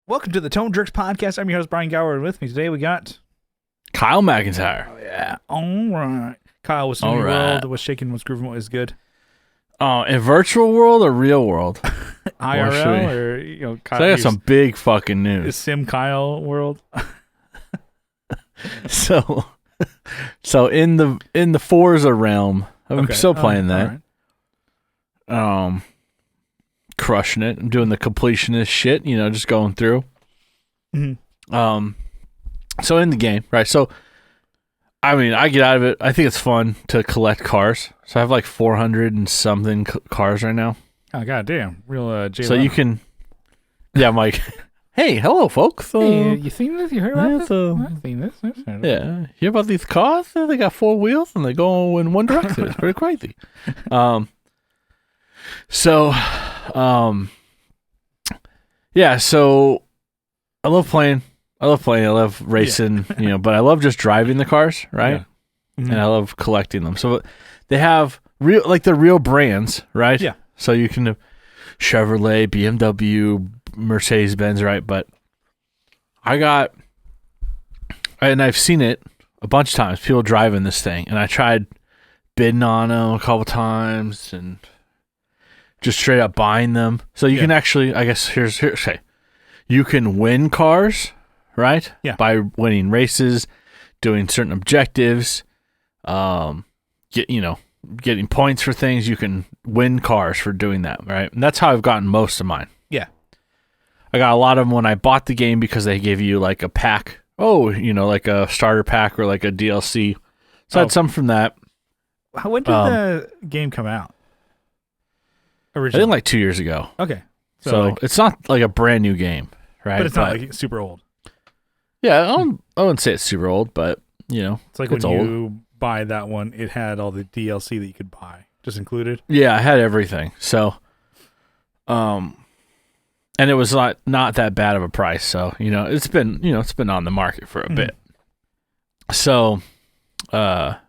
Welcome to the Tone Jerks podcast. I'm your host, Brian Gower, and with me today we got... Kyle McIntyre. Oh, yeah. All right. Kyle, what's new in your world? What's shaking, what's grooving, what is good? In virtual world or real world? IRL or, Kyle? So I got some big fucking news. Sim Kyle world. So in the Forza realm, I'm still playing that. Right. Crushing it. I'm doing the completionist shit, just going through. Mm-hmm. So in the game, right? So, I mean, I get out of it. I think it's fun to collect cars. So I have like 400 and something cars right now. Oh, goddamn. Real J-Lo. So you can, I'm like, hey, hello, folks. Hey, you seen this? You heard about this? I've seen this. Yeah. Hear about these cars? They got four wheels and they go in one direction. It's pretty crazy. So I love playing. I love racing, but I love just driving the cars, right? Yeah. Mm-hmm. And I love collecting them. So they have the real brands, right? Yeah. So you can have Chevrolet, BMW, Mercedes-Benz, right? But I've seen it a bunch of times, people driving this thing, and I tried bidding on them a couple times and just straight up buying them. So you can actually, I guess, you can win cars, right? Yeah. By winning races, doing certain objectives, getting points for things. You can win cars for doing that, right? And that's how I've gotten most of mine. Yeah. I got a lot of them when I bought the game because they give you like a pack. Oh, like a starter pack or like a DLC. So I had some from that. When did the game come out? Originally? I think like 2 years ago. Okay. So it's not like a brand new game, right? But it's not like super old. Yeah, I wouldn't say it's super old, but it's like when you buy that one, it had all the DLC that you could buy just included. Yeah, I had everything. So, and it was not that bad of a price. So it's been on the market for a bit. So, let's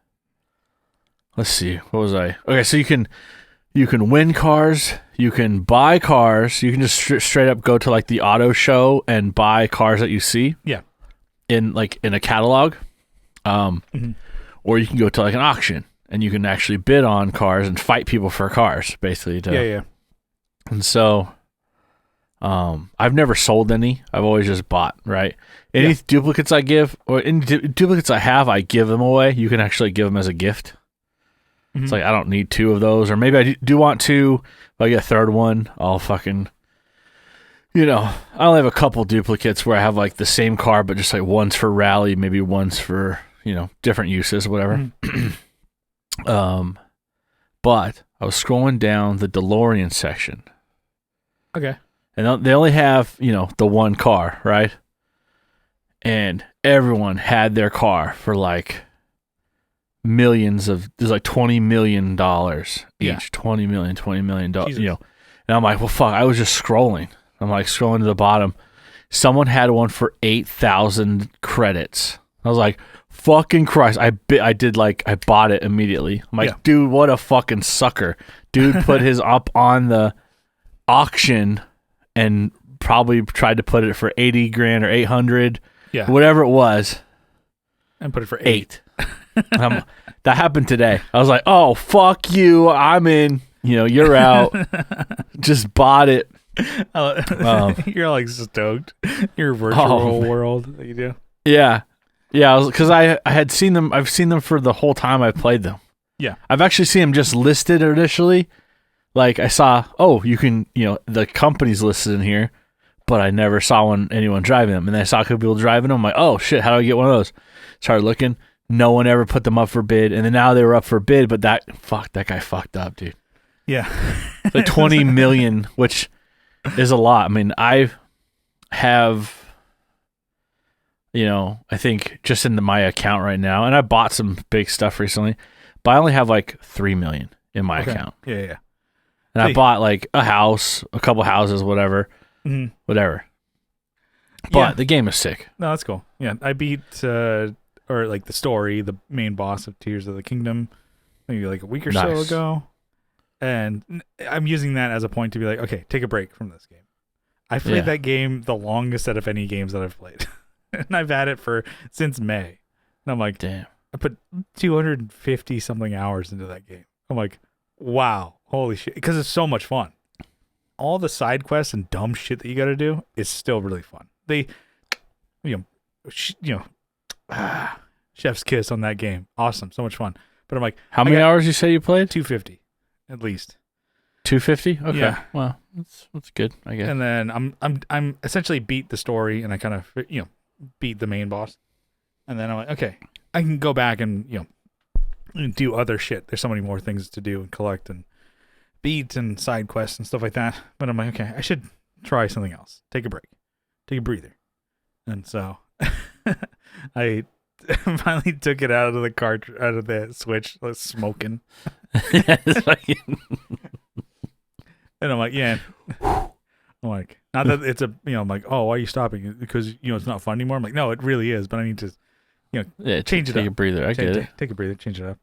see, what was I? Okay, so you can win cars, you can buy cars, you can just straight up go to like the auto show and buy cars that you see. Yeah. In a catalog. Or you can go to like an auction and you can actually bid on cars and fight people for cars, basically. Yeah. And so I've never sold any. I've always just bought, right? Any duplicates I give or any duplicates I have, I give them away. You can actually give them as a gift. Mm-hmm. It's like, I don't need two of those, or maybe I do want two. If I get a third one, I'll fucking, I only have a couple duplicates where I have like the same car, but just like one's for rally, maybe one's for, different uses, whatever. Mm-hmm. But I was scrolling down the DeLorean section. Okay. And they only have, the one car, right? And everyone had their car for like there's like $20 million each. Yeah. $20 million, And I'm like, well, fuck, I was just scrolling. I'm like scrolling to the bottom. Someone had one for 8,000 credits. I was like, fucking Christ. I bought it immediately. I'm like, dude, what a fucking sucker. Dude put his up on the auction and probably tried to put it for 80 grand or 800. Yeah. Whatever it was. And put it for 8. That happened today. I was like, oh, fuck you. I'm in. You're out. Just bought it. You're like stoked. Your virtual world that you do. Yeah, because I had seen them. I've seen them for the whole time I played them. Yeah, I've actually seen them just listed initially. Like I saw, you can, the company's listed in here, but I never saw anyone driving them. And then I saw a couple people driving them. I'm like, oh shit, how do I get one of those? Started looking. No one ever put them up for bid, and then now they were up for bid. But that guy fucked up, dude. Yeah, like 20 million, which is a lot. I mean, I have, I think just into my account right now, and I bought some big stuff recently, but I only have like 3 million in my account. Yeah. And I bought like a house, a couple houses, whatever. But the game is sick. No, that's cool. Yeah, I beat or like the story, the main boss of Tears of the Kingdom, maybe like a week or so ago. And I'm using that as a point to be like, okay, take a break from this game. I played that game the longest out of any games that I've played. And I've had it since May. And I'm like, damn. I put 250 something hours into that game. I'm like, wow, holy shit. Because it's so much fun. All the side quests and dumb shit that you got to do is still really fun. They, chef's kiss on that game. Awesome. So much fun. But I'm like, how many hours you say you played? 250 at least. 250? Okay. Yeah. Well, that's good, I guess. And then I'm essentially beat the story, and I kind of beat the main boss. And then I'm like, okay, I can go back and do other shit. There's so many more things to do and collect and beat and side quests and stuff like that. But I'm like, okay, I should try something else. Take a break. Take a breather. And so I finally took it out of the Switch, like smoking. And I'm like, yeah. I'm like, not that it's I'm like, oh, why are you stopping? Because, it's not fun anymore. I'm like, no, it really is, but I need to, change it up. Take a breather. I get it. Take a breather, change it up.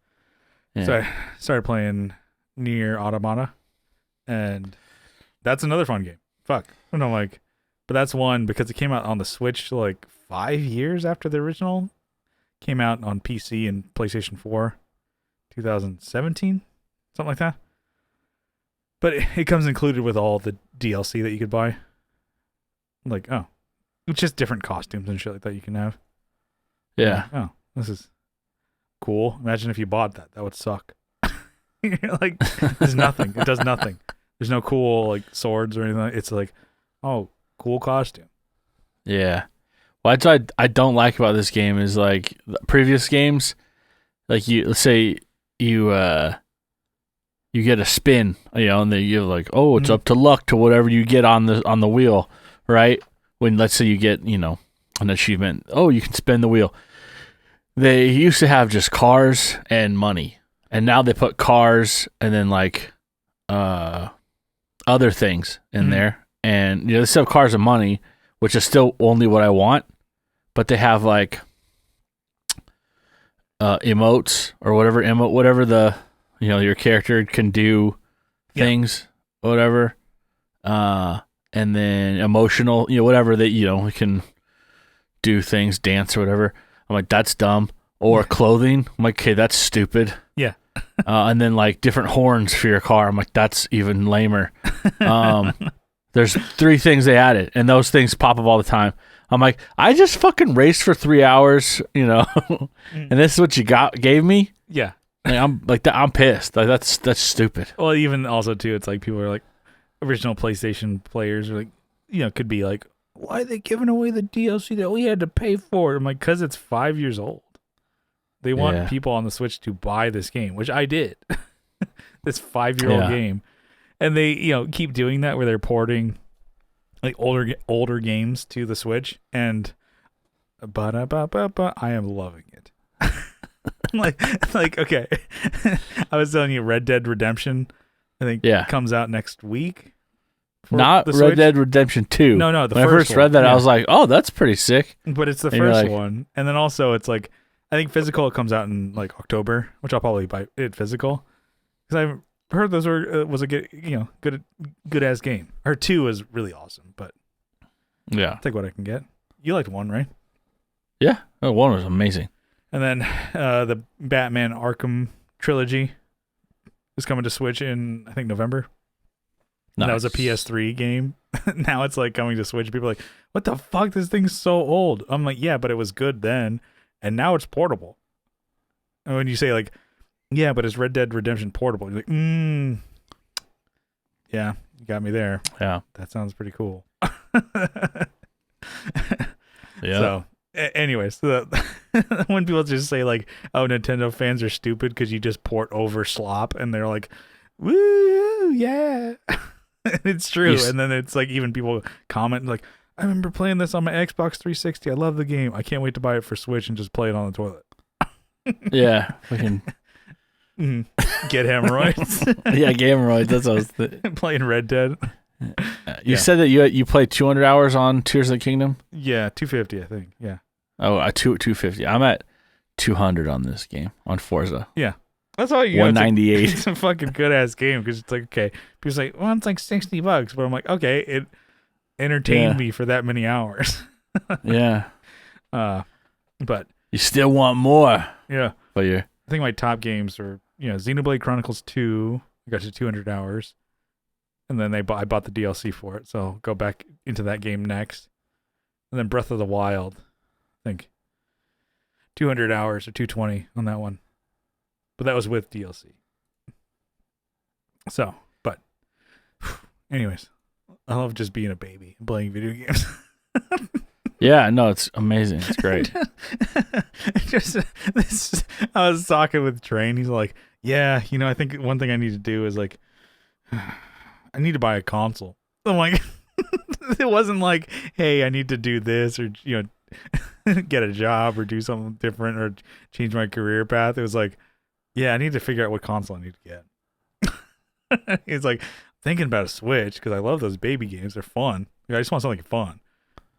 Yeah. So I started playing Nier Automata, and that's another fun game. Fuck. And I'm like, but that's one because it came out on the Switch like 5 years after the original came out on PC and PlayStation 4, 2017, something like that. But it comes included with all the DLC that you could buy. Like, oh, it's just different costumes and shit like that you can have. Yeah. Like, oh, this is cool. Imagine if you bought that. That would suck. You're like, there's nothing. It does nothing. There's no cool like swords or anything. It's like, oh, cool costume. Yeah. What I don't like about this game is like the previous games, like let's say you get a spin, and then you're like, oh, it's up to luck to whatever you get on the wheel, right? When let's say you get, an achievement, oh, you can spin the wheel. They used to have just cars and money, and now they put cars and then like other things in there, and they still have cars and money, which is still only what I want, but they have like emotes or whatever the your character can do things, whatever, and then emotional, whatever that can do things, dance or whatever. I'm like, that's dumb. Or clothing. I'm like, okay, that's stupid. Yeah. And then like different horns for your car. I'm like, that's even lamer. There's 3 things they added, and those things pop up all the time. I'm like, I just fucking raced for 3 hours, and this is what you gave me. Yeah. I'm pissed. Like that's stupid. Well, even also too, it's like people are like original PlayStation players are like, could be like, why are they giving away the DLC that we had to pay for? I'm like, because it's 5 years old. They want people on the Switch to buy this game, which I did. This 5-year-old game, and they keep doing that where they're porting like older games to the Switch, and I am loving it. like okay, I was telling you, Red Dead Redemption, I think comes out next week. Not Red Dead Redemption 2. No, when I first read that, I was like, oh, that's pretty sick. But it's the first one, and then also it's like, I think physical comes out in like October, which I'll probably buy it physical because I've heard those was a good good ass game. Or 2 was really awesome, but yeah, I'll take what I can get. You liked 1, right? Yeah, 1 was amazing. And then the Batman Arkham trilogy is coming to Switch in, I think, November. Nice. That was a PS3 game. Now it's like coming to Switch. People are like, what the fuck? This thing's so old. I'm like, yeah, but it was good then, and now it's portable. And when you say like, yeah, but it's Red Dead Redemption portable, you're like, yeah, you got me there. Yeah, that sounds pretty cool. Yeah. So, anyways, when people just say like, oh, Nintendo fans are stupid because you just port over slop, and they're like, woo, yeah. It's true. And then it's like, even people comment like, I remember playing this on my Xbox 360. I love the game. I can't wait to buy it for Switch and just play it on the toilet. Yeah, we can get hemorrhoids. Yeah, get hemorrhoids. That's what I was thinking. Playing Red Dead. You said that you played 200 hours on Tears of the Kingdom? Yeah, 250, I think. Yeah. Oh, 250. I'm at 200 on this game on Forza. Yeah. That's all you 198. It's a fucking good ass game because it's like, okay, people say, well, it's like $60, but I'm like, okay, entertained me for that many hours. Yeah. But You still want more. yeah, But you're... I think my top games are, Xenoblade Chronicles 2. I got to 200 hours. And then I bought the DLC for it, so I'll go back into that game next. And then Breath of the Wild, I think 200 hours or 220 on that one. But that was with DLC. So, but anyways, I love just being a baby and playing video games. Yeah, no, it's amazing. It's great. I was talking with Train. He's like, yeah, I think one thing I need to do is like, I need to buy a console. I'm like, it wasn't like, hey, I need to do this or, get a job or do something different or change my career path. It was like, yeah, I need to figure out what console I need to get. He's like, thinking about a Switch because I love those baby games. They're fun. I just want something fun.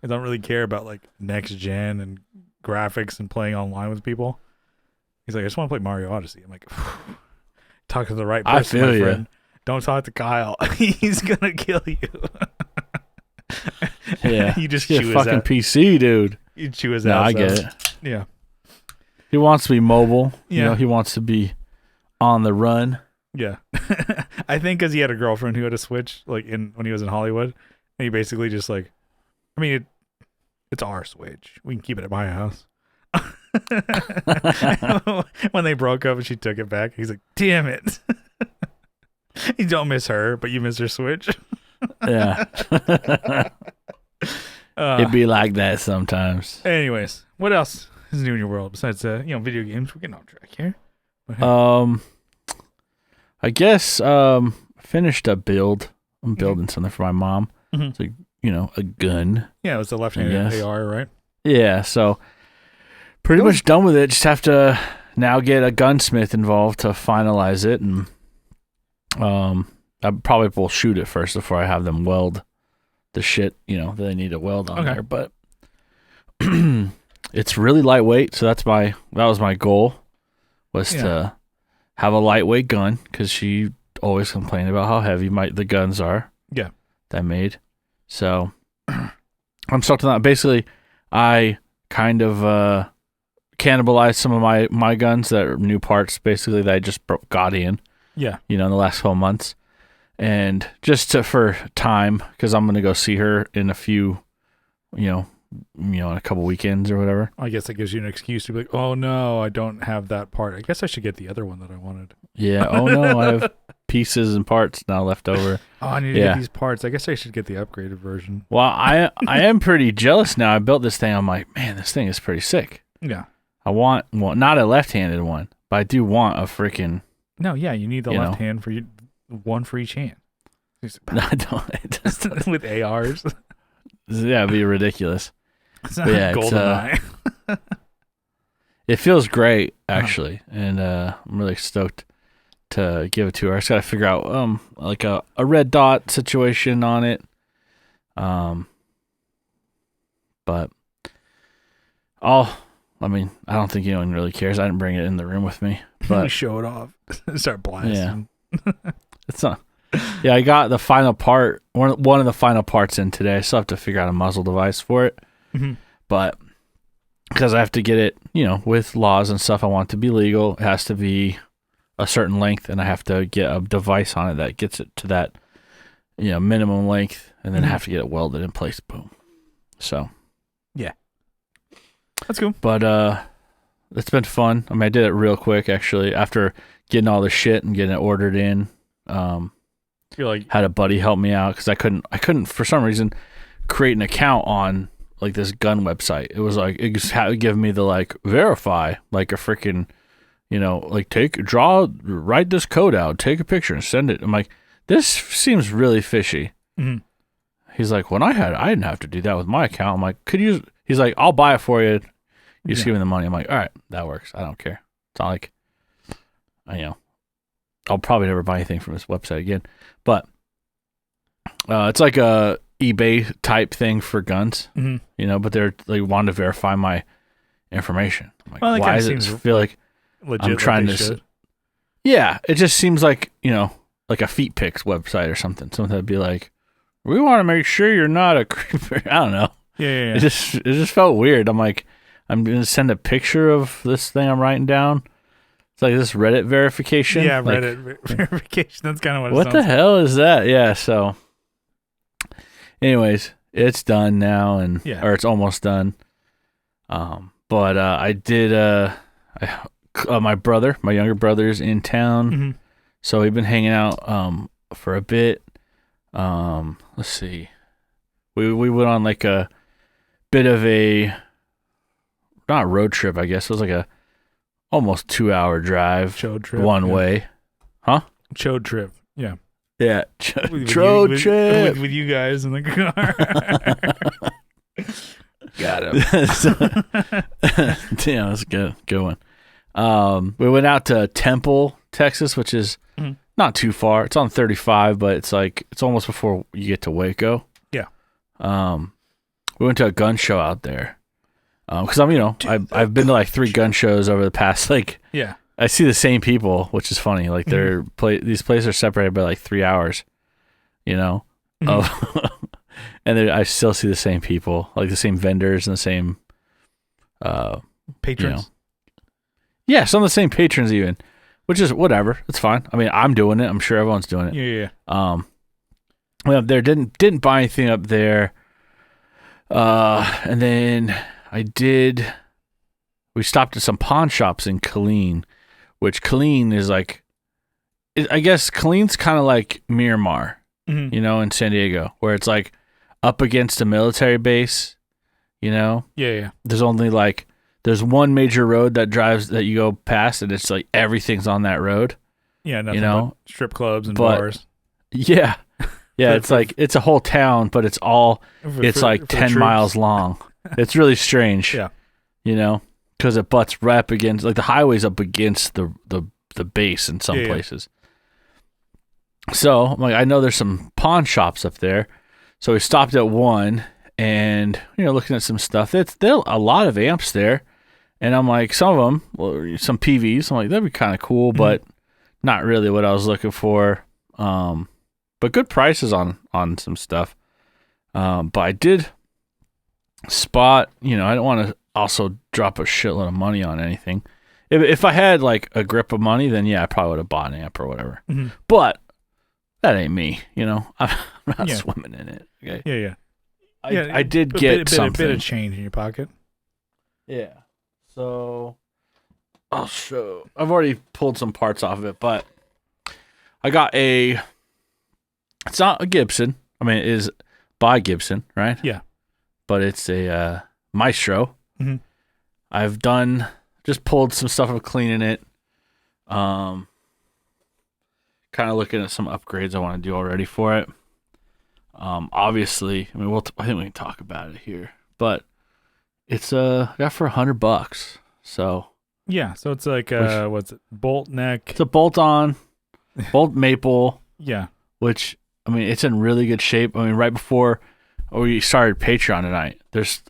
I don't really care about like next gen and graphics and playing online with people. He's like, I just want to play Mario Odyssey. I'm like, talk to the right person, my friend. Don't talk to Kyle. He's gonna kill you. Yeah, you just get chew a fucking his PC, dude. You chew his No, ass. I get out. it. Yeah. He wants to be mobile. Yeah. He wants to be on the run. Yeah. I think because he had a girlfriend who had a Switch, like when he was in Hollywood, and he basically just like, I mean, it's our Switch. We can keep it at my house. When they broke up and she took it back, he's like, damn it. You don't miss her, but you miss her Switch. Yeah. It'd be like that sometimes. Anyways, what else is new in your world besides video games? We're getting off track here. I guess finished a build. I'm building something for my mom. Mm-hmm. It's like, a gun. Yeah, it was the left-handed AR, right? Yeah, so pretty much done with it. Just have to now get a gunsmith involved to finalize it, and I probably will shoot it first before I have them weld the shit, that they need to weld on there. But it's really lightweight, so that was my goal, was to have a lightweight gun, because she always complained about how heavy the guns are. Yeah. That I made. So I'm stoked on that. Basically, I kind of cannibalized some of my guns that are new parts, basically, that I just got in. Yeah. In the last 12 months. And just for time, because I'm going to go see her in a few, in a couple weekends or whatever. I guess that gives you an excuse to be like, oh no, I don't have that part. I guess I should get the other one that I wanted. Yeah. Oh no, I have pieces and parts now left over. Oh, I need to get these parts. I guess I should get the upgraded version. Well, I am pretty jealous now. I built this thing. I'm like, man, this thing is pretty sick. Yeah. I want, not a left-handed one, but I do want a freaking... No, yeah, you need the left hand for one for each hand. No, I don't. With ARs. Yeah, it'd be ridiculous. It's not GoldenEye. It feels great, actually, and I'm really stoked to give it to her. I just got to figure out like a red dot situation on it. But I don't think anyone really cares. I didn't bring it in the room with me. But show it off. Start blasting. Yeah. It's not. Yeah, I got the final part, one of the final parts in today. I still have to figure out a muzzle device for it. Mm-hmm. But because I have to get it, with laws and stuff, I want it to be legal. It has to be a certain length, and I have to get a device on it that gets it to that, minimum length, and then I have to get it welded in place. Boom. So. Yeah. That's cool. But it's been fun. I did it real quick, actually, after getting all the shit and getting it ordered in. Had a buddy help me out because I couldn't for some reason create an account on like this gun website. It was like it just had to give me the verify like a freaking write this code out, take a picture and send it. I'm like, this seems really fishy. Mm-hmm. He's like, I didn't have to do that with my account. I'm like, he's like, I'll buy it for you. You just give me the money. I'm like, all right, that works. I don't care. It's not like I'll probably never buy anything from this website again. But it's like a eBay type thing for guns, but they wanted to verify my information. I'm like, why does it feel like legit, I'm trying to? Yeah, it just seems like like a feet pics website or something. Something that'd be like, we want to make sure you're not a creeper. I don't know. Yeah. It just felt weird. I'm like, I'm gonna send a picture of this thing I'm writing down. It's like this Reddit verification. Yeah, like, Reddit verification. That's kind of what it what sounds the like. hell is that? Yeah, so anyways, it's done now or it's almost done. But I did my younger brother's in town. Mm-hmm. So we've been hanging out for a bit. Let's see. We went on like a bit of a not road trip, I guess. It was like a almost 2-hour drive Chode trip. one way. Huh? Chode trip. Yeah. Yeah. Road trip. with you guys in the car. Got him. Damn, that's a good one. We went out to Temple, Texas, which is not too far. It's on 35, but it's almost before you get to Waco. Yeah. We went to a gun show out there. Because I've been to like 3 gun shows over the past Yeah. I see the same people, which is funny. Like these places are separated by like 3 hours, and I still see the same people, like the same vendors and the same Patrons. Yeah, some of the same patrons even, which is whatever. It's fine. I mean, I'm doing it. I'm sure everyone's doing it. Yeah. Went up there, didn't buy anything up there. And then we stopped at some pawn shops in Killeen, which Killeen is like, I guess Killeen's kind of like Miramar, in San Diego, where it's like up against a military base, Yeah. There's one major road that you go past, and it's like everything's on that road. Yeah, nothing but strip clubs and bars. Yeah. Yeah, it's a whole town, but it's like 10 miles long. It's really strange. Yeah. Because it butts right up against, like the highway's up against the base in some places. So I'm like, I know there's some pawn shops up there. So we stopped at one and, looking at some stuff. There a lot of amps there. And I'm like, some of them, some PVs. I'm like, that'd be kind of cool, but not really what I was looking for. But good prices on some stuff. But I did spot, I don't want to also drop a shitload of money on anything. If I had like a grip of money, then yeah, I probably would have bought an amp or whatever. Mm-hmm. But that ain't me, I'm not swimming in it. Okay. Yeah. I did get something. A bit of change in your pocket. Yeah. So I'll show. I've already pulled some parts off of it, but I got it's not a Gibson. I mean, it is by Gibson, right? Yeah. But it's a Maestro. Mm-hmm. I've just pulled some stuff of cleaning it. Kind of looking at some upgrades I want to do already for it. Obviously, I mean, I think we can talk about it here, but it's got for $100. So yeah, so it's like what's it? Bolt neck. It's a bolt-on, bolt maple. Yeah, which I mean, it's in really good shape. I mean, right before we started Patreon tonight,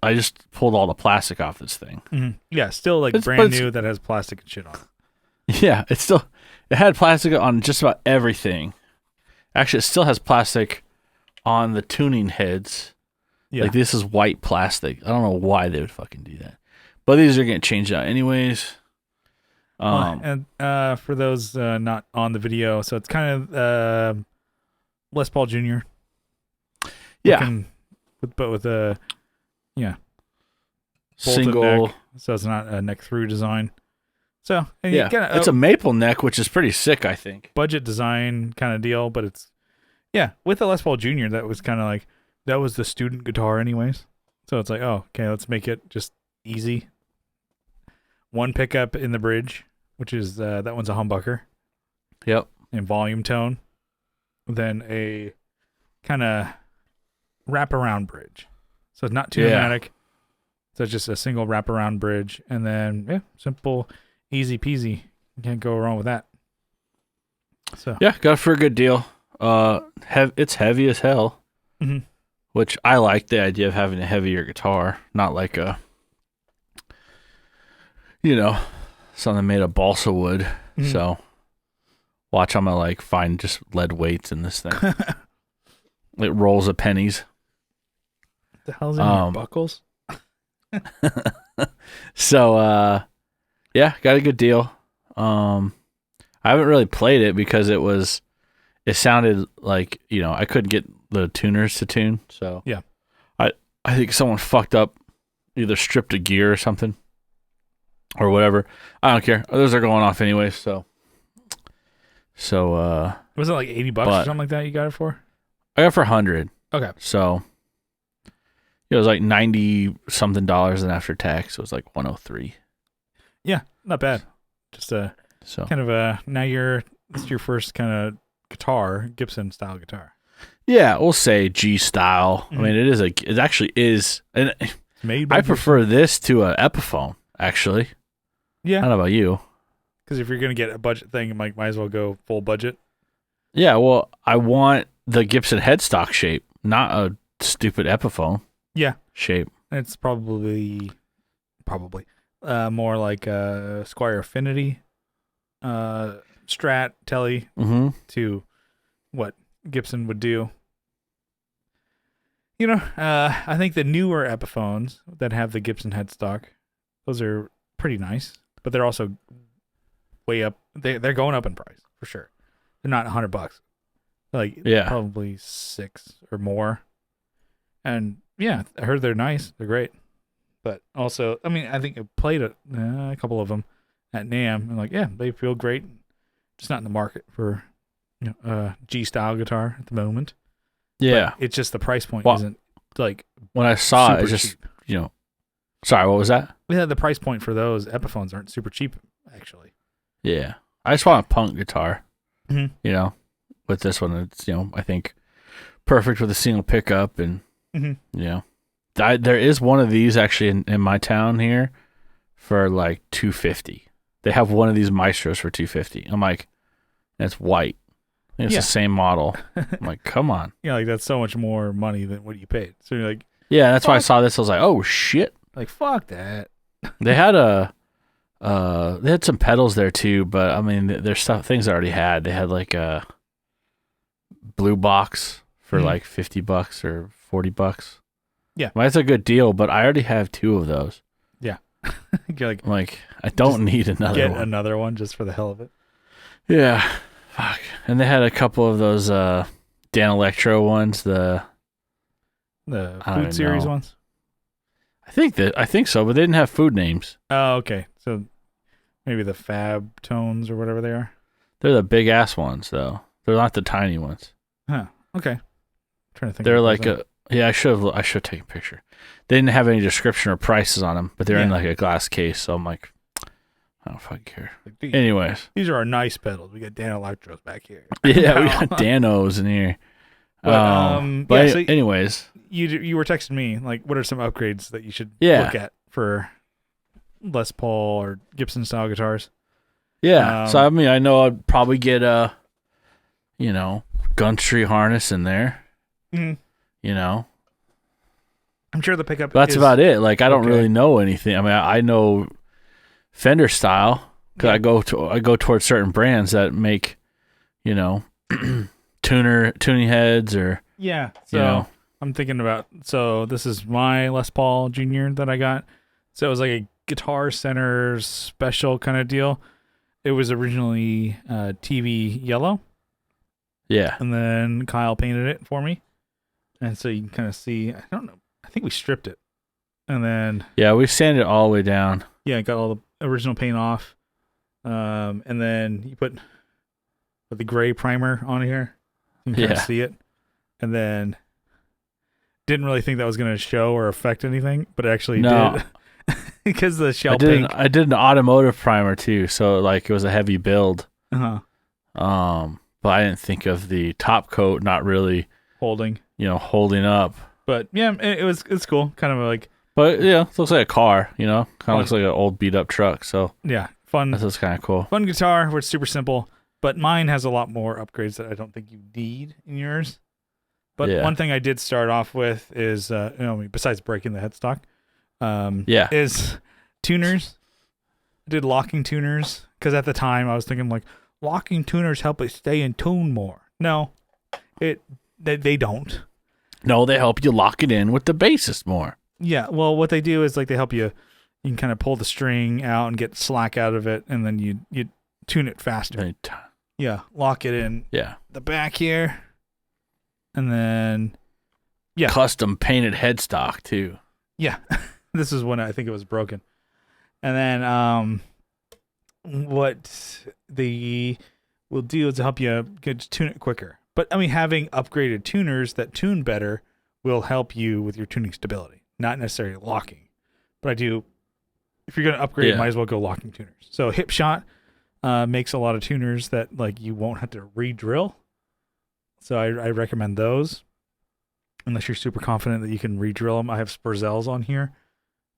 I just pulled all the plastic off this thing. Mm-hmm. Yeah, still like brand new that has plastic and shit on it. Yeah, it had plastic on just about everything. Actually, it still has plastic on the tuning heads. Yeah. Like this is white plastic. I don't know why they would fucking do that. But these are getting changed out anyways. And for those not on the video, so it's kind of Les Paul Jr. Yeah. With a single neck, so it's not a neck through design. So it's a maple neck, which is pretty sick, I think. Budget design kind of deal, but it's with the Les Paul Jr. That was kind of like that was the student guitar, anyways. So it's like, oh, okay, let's make it just easy. One pickup in the bridge, which is that one's a humbucker. Yep. In volume tone. Then a kind of wraparound bridge. So it's not too dramatic. So it's just a single wraparound bridge. And then, simple, easy peasy. You can't go wrong with that. So yeah, got it for a good deal. It's heavy as hell, which I like the idea of having a heavier guitar, not like something made of balsa wood. Mm-hmm. So watch, I'm gonna find just lead weights in this thing. It rolls of pennies. What the hell's in your buckles? So, yeah, got a good deal. I haven't really played it because it sounded like, I couldn't get the tuners to tune. So yeah, I think someone fucked up, either stripped a gear or something or whatever. I don't care. Those are going off anyway. So was it like $80 or something like that you got it for? I got it for 100. Okay. So it was like $90 something, and after tax it was like 103. Yeah, not bad. Just kind of now it's your first kind of guitar, Gibson style guitar. Yeah, we'll say G style. Mm-hmm. I mean, it actually is, and made by I prefer this to an Epiphone. Actually, yeah. I don't know about you. Because if you're gonna get a budget thing, might as well go full budget. Yeah, well, I want the Gibson headstock shape, not a stupid Epiphone. Yeah, shape. It's probably more like a Squire Affinity, Strat Telly to what Gibson would do. I think the newer Epiphones that have the Gibson headstock, those are pretty nice, but they're also way up. They're going up in price for sure. They're not $100, probably $6 or more. And yeah, I heard they're nice. They're great, but also, I mean, I think I played a couple of them at NAMM, and like, yeah, they feel great. Just not in the market for G style guitar at the moment. Yeah, but it's just the price point isn't like when I saw it, it's just cheap. Sorry, what was that? Yeah, the price point for those Epiphones aren't super cheap, actually. Yeah, I just want a punk guitar. Mm-hmm. With this one, it's I think perfect with a single pickup, and there is one of these actually in my town here for like $250. They have one of these Maestros for $250. I'm like, it's white. It's the same model. I'm like, come on. Yeah, like that's so much more money than what you paid. So you're like, yeah, that's why I saw this. I was like, oh shit. Like, fuck that. They had they had some pedals there too, but I mean, there's things I already had. They had like a blue box for like $50 or $40. Yeah, well, that's a good deal, but I already have 2 of those. Yeah, you're like, I don't need another one. Get another one just for the hell of it. Yeah, fuck. And they had a couple of those Dan Electro ones, the food series ones. I think so, but they didn't have food names. Oh, okay. So maybe the Fab Tones or whatever they are. They're the big ass ones, though. They're not the tiny ones. Huh. Okay. I'm trying to think. They're like I should take a picture. They didn't have any description or prices on them, but they're in like a glass case. So I'm like, I don't fucking care. Anyways, these are our nice pedals. We got Dan Electros back here. Yeah, we got Danos in here. But so anyways, you were texting me like, what are some upgrades that you should look at for Les Paul or Gibson style guitars? Yeah. So I mean, I know I'd probably get a, Guntree harness in there. I'm sure the pickup. That's about it. Like, I don't really know anything. I mean, I know Fender style because I go towards certain brands that make, tuning heads or So I'm thinking about. So this is my Les Paul Junior that I got. So it was like a Guitar Center special kind of deal. It was originally TV yellow. Yeah. And then Kyle painted it for me. And so you can kind of see, I don't know, I think we stripped it. And then... Yeah, we sanded it all the way down. Yeah, got all the original paint off. And then you put the gray primer on here. You can kind of see it. And then didn't really think that was going to show or affect anything, but it actually did. Because the shell pink. I did an automotive primer too, so like it was a heavy build. Uh-huh. But I didn't think of the top coat not really holding up. But yeah, it's cool. Kind of like. But yeah, it looks like a car. Kind of looks like an old beat up truck. So yeah, fun. That's kind of cool. Fun guitar, where it's super simple. But mine has a lot more upgrades that I don't think you need in yours. But one thing I did start off with is, besides breaking the headstock, is tuners. I did locking tuners because at the time I was thinking like locking tuners help it stay in tune more. No, they don't. No, they help you lock it in with the bassist more. Yeah, well, what they do is like they help you. You can kind of pull the string out and get slack out of it, and then you tune it faster. Yeah, lock it in. Yeah, the back here, and then custom painted headstock too. Yeah, this is when I think it was broken, and then what they will do is help you tune it quicker. But I mean, having upgraded tuners that tune better will help you with your tuning stability, not necessarily locking. But I do, if you're going to upgrade, might as well go locking tuners. So Hipshot makes a lot of tuners that like you won't have to re-drill. So I recommend those, unless you're super confident that you can re-drill them. I have Spurzells on here;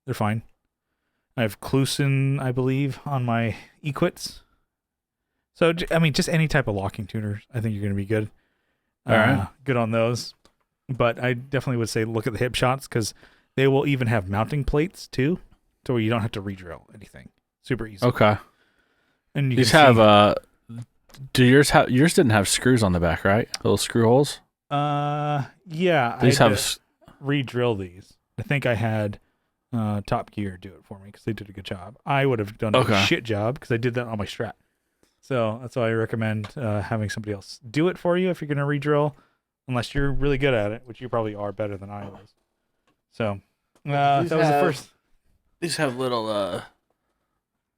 they're fine. I have Kluson, I believe, on my Equits. So I mean, just any type of locking tuner, I think you're going to be good. All right. Good on those. But I definitely would say look at the Hipshots because they will even have mounting plates too, so you don't have to re-drill anything. Super easy. Okay. And you these have do yours didn't have screws on the back, right? Little screw holes? Yeah. These have re-drill these. I think I had Top Gear do it for me because they did a good job. I would have done a shit job because I did that on my Strat. So that's why I recommend having somebody else do it for you if you're going to re-drill, unless you're really good at it, which you probably are better than I was. So that was the first. These have little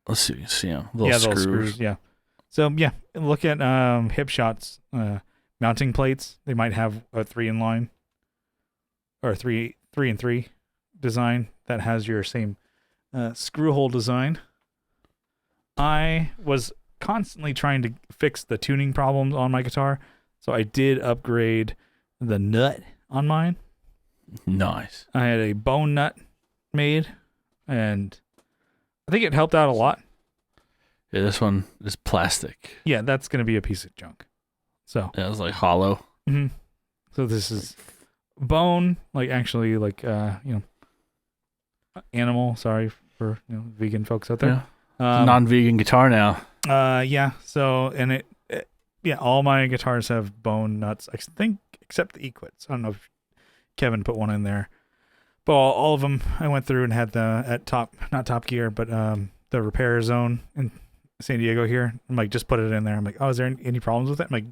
let's see them. Little screws. Yeah. So yeah, look at Hipshot's mounting plates. They might have a 3-in-line or 3-in-3 design that has your same screw hole design. I was constantly trying to fix the tuning problems on my guitar, so I did upgrade the nut on mine. Nice. I had a bone nut made, and I think it helped out a lot. Yeah, this one is plastic. Yeah, that's going to be a piece of junk. So yeah, it's like hollow. Mm-hmm. So this is bone, like actually like animal. Sorry for vegan folks out there. Yeah. Non-vegan guitar now. Yeah. So and all my guitars have bone nuts. I think except the Equits. I don't know if Kevin put one in there, but all of them I went through and had not Top Gear, but the repair zone in San Diego here. I'm like, just put it in there. I'm like, oh, is there any problems with it? I'm like,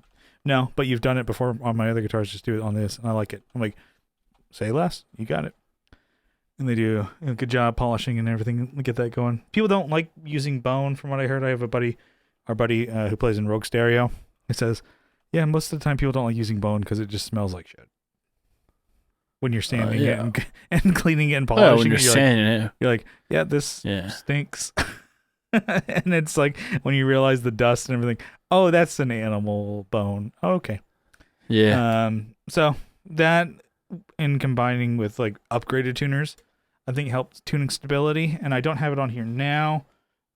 no, but you've done it before on my other guitars. Just do it on this, and I like it. I'm like, say less. You got it. And they do a good job polishing and everything. Get that going. People don't like using bone, from what I heard. I have our buddy who plays in Rogue Stereo. He says, yeah, most of the time people don't like using bone because it just smells like shit. When you're sanding it and cleaning it and polishing when you're sanding it. You're like, yeah, this stinks. And it's like when you realize the dust and everything, oh, that's an animal bone. Oh, okay. Yeah. So that, in combining with like upgraded tuners, I think helped tuning stability. And I don't have it on here now,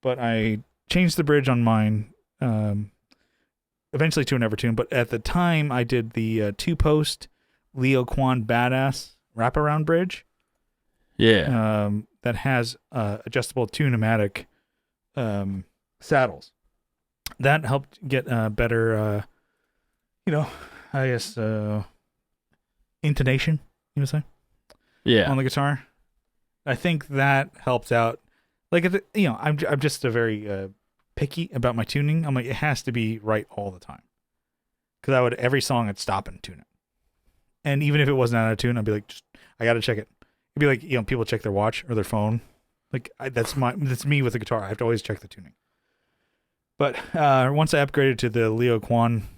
but I changed the bridge on mine eventually to an Evertune. But at the time, I did the 2-post Leo Kwan Badass wraparound bridge. Yeah. That has adjustable tune-o-matic saddles. That helped get better, I guess, intonation, you would say? Yeah. On the guitar. I think that helps out. Like, I'm just a very picky about my tuning. I'm like, it has to be right all the time. Because every song I'd stop and tune it. And even if it wasn't out of tune, I'd be like, I got to check it. It'd be like, people check their watch or their phone. Like, that's me with the guitar. I have to always check the tuning. But once I upgraded to the Leo Kwan,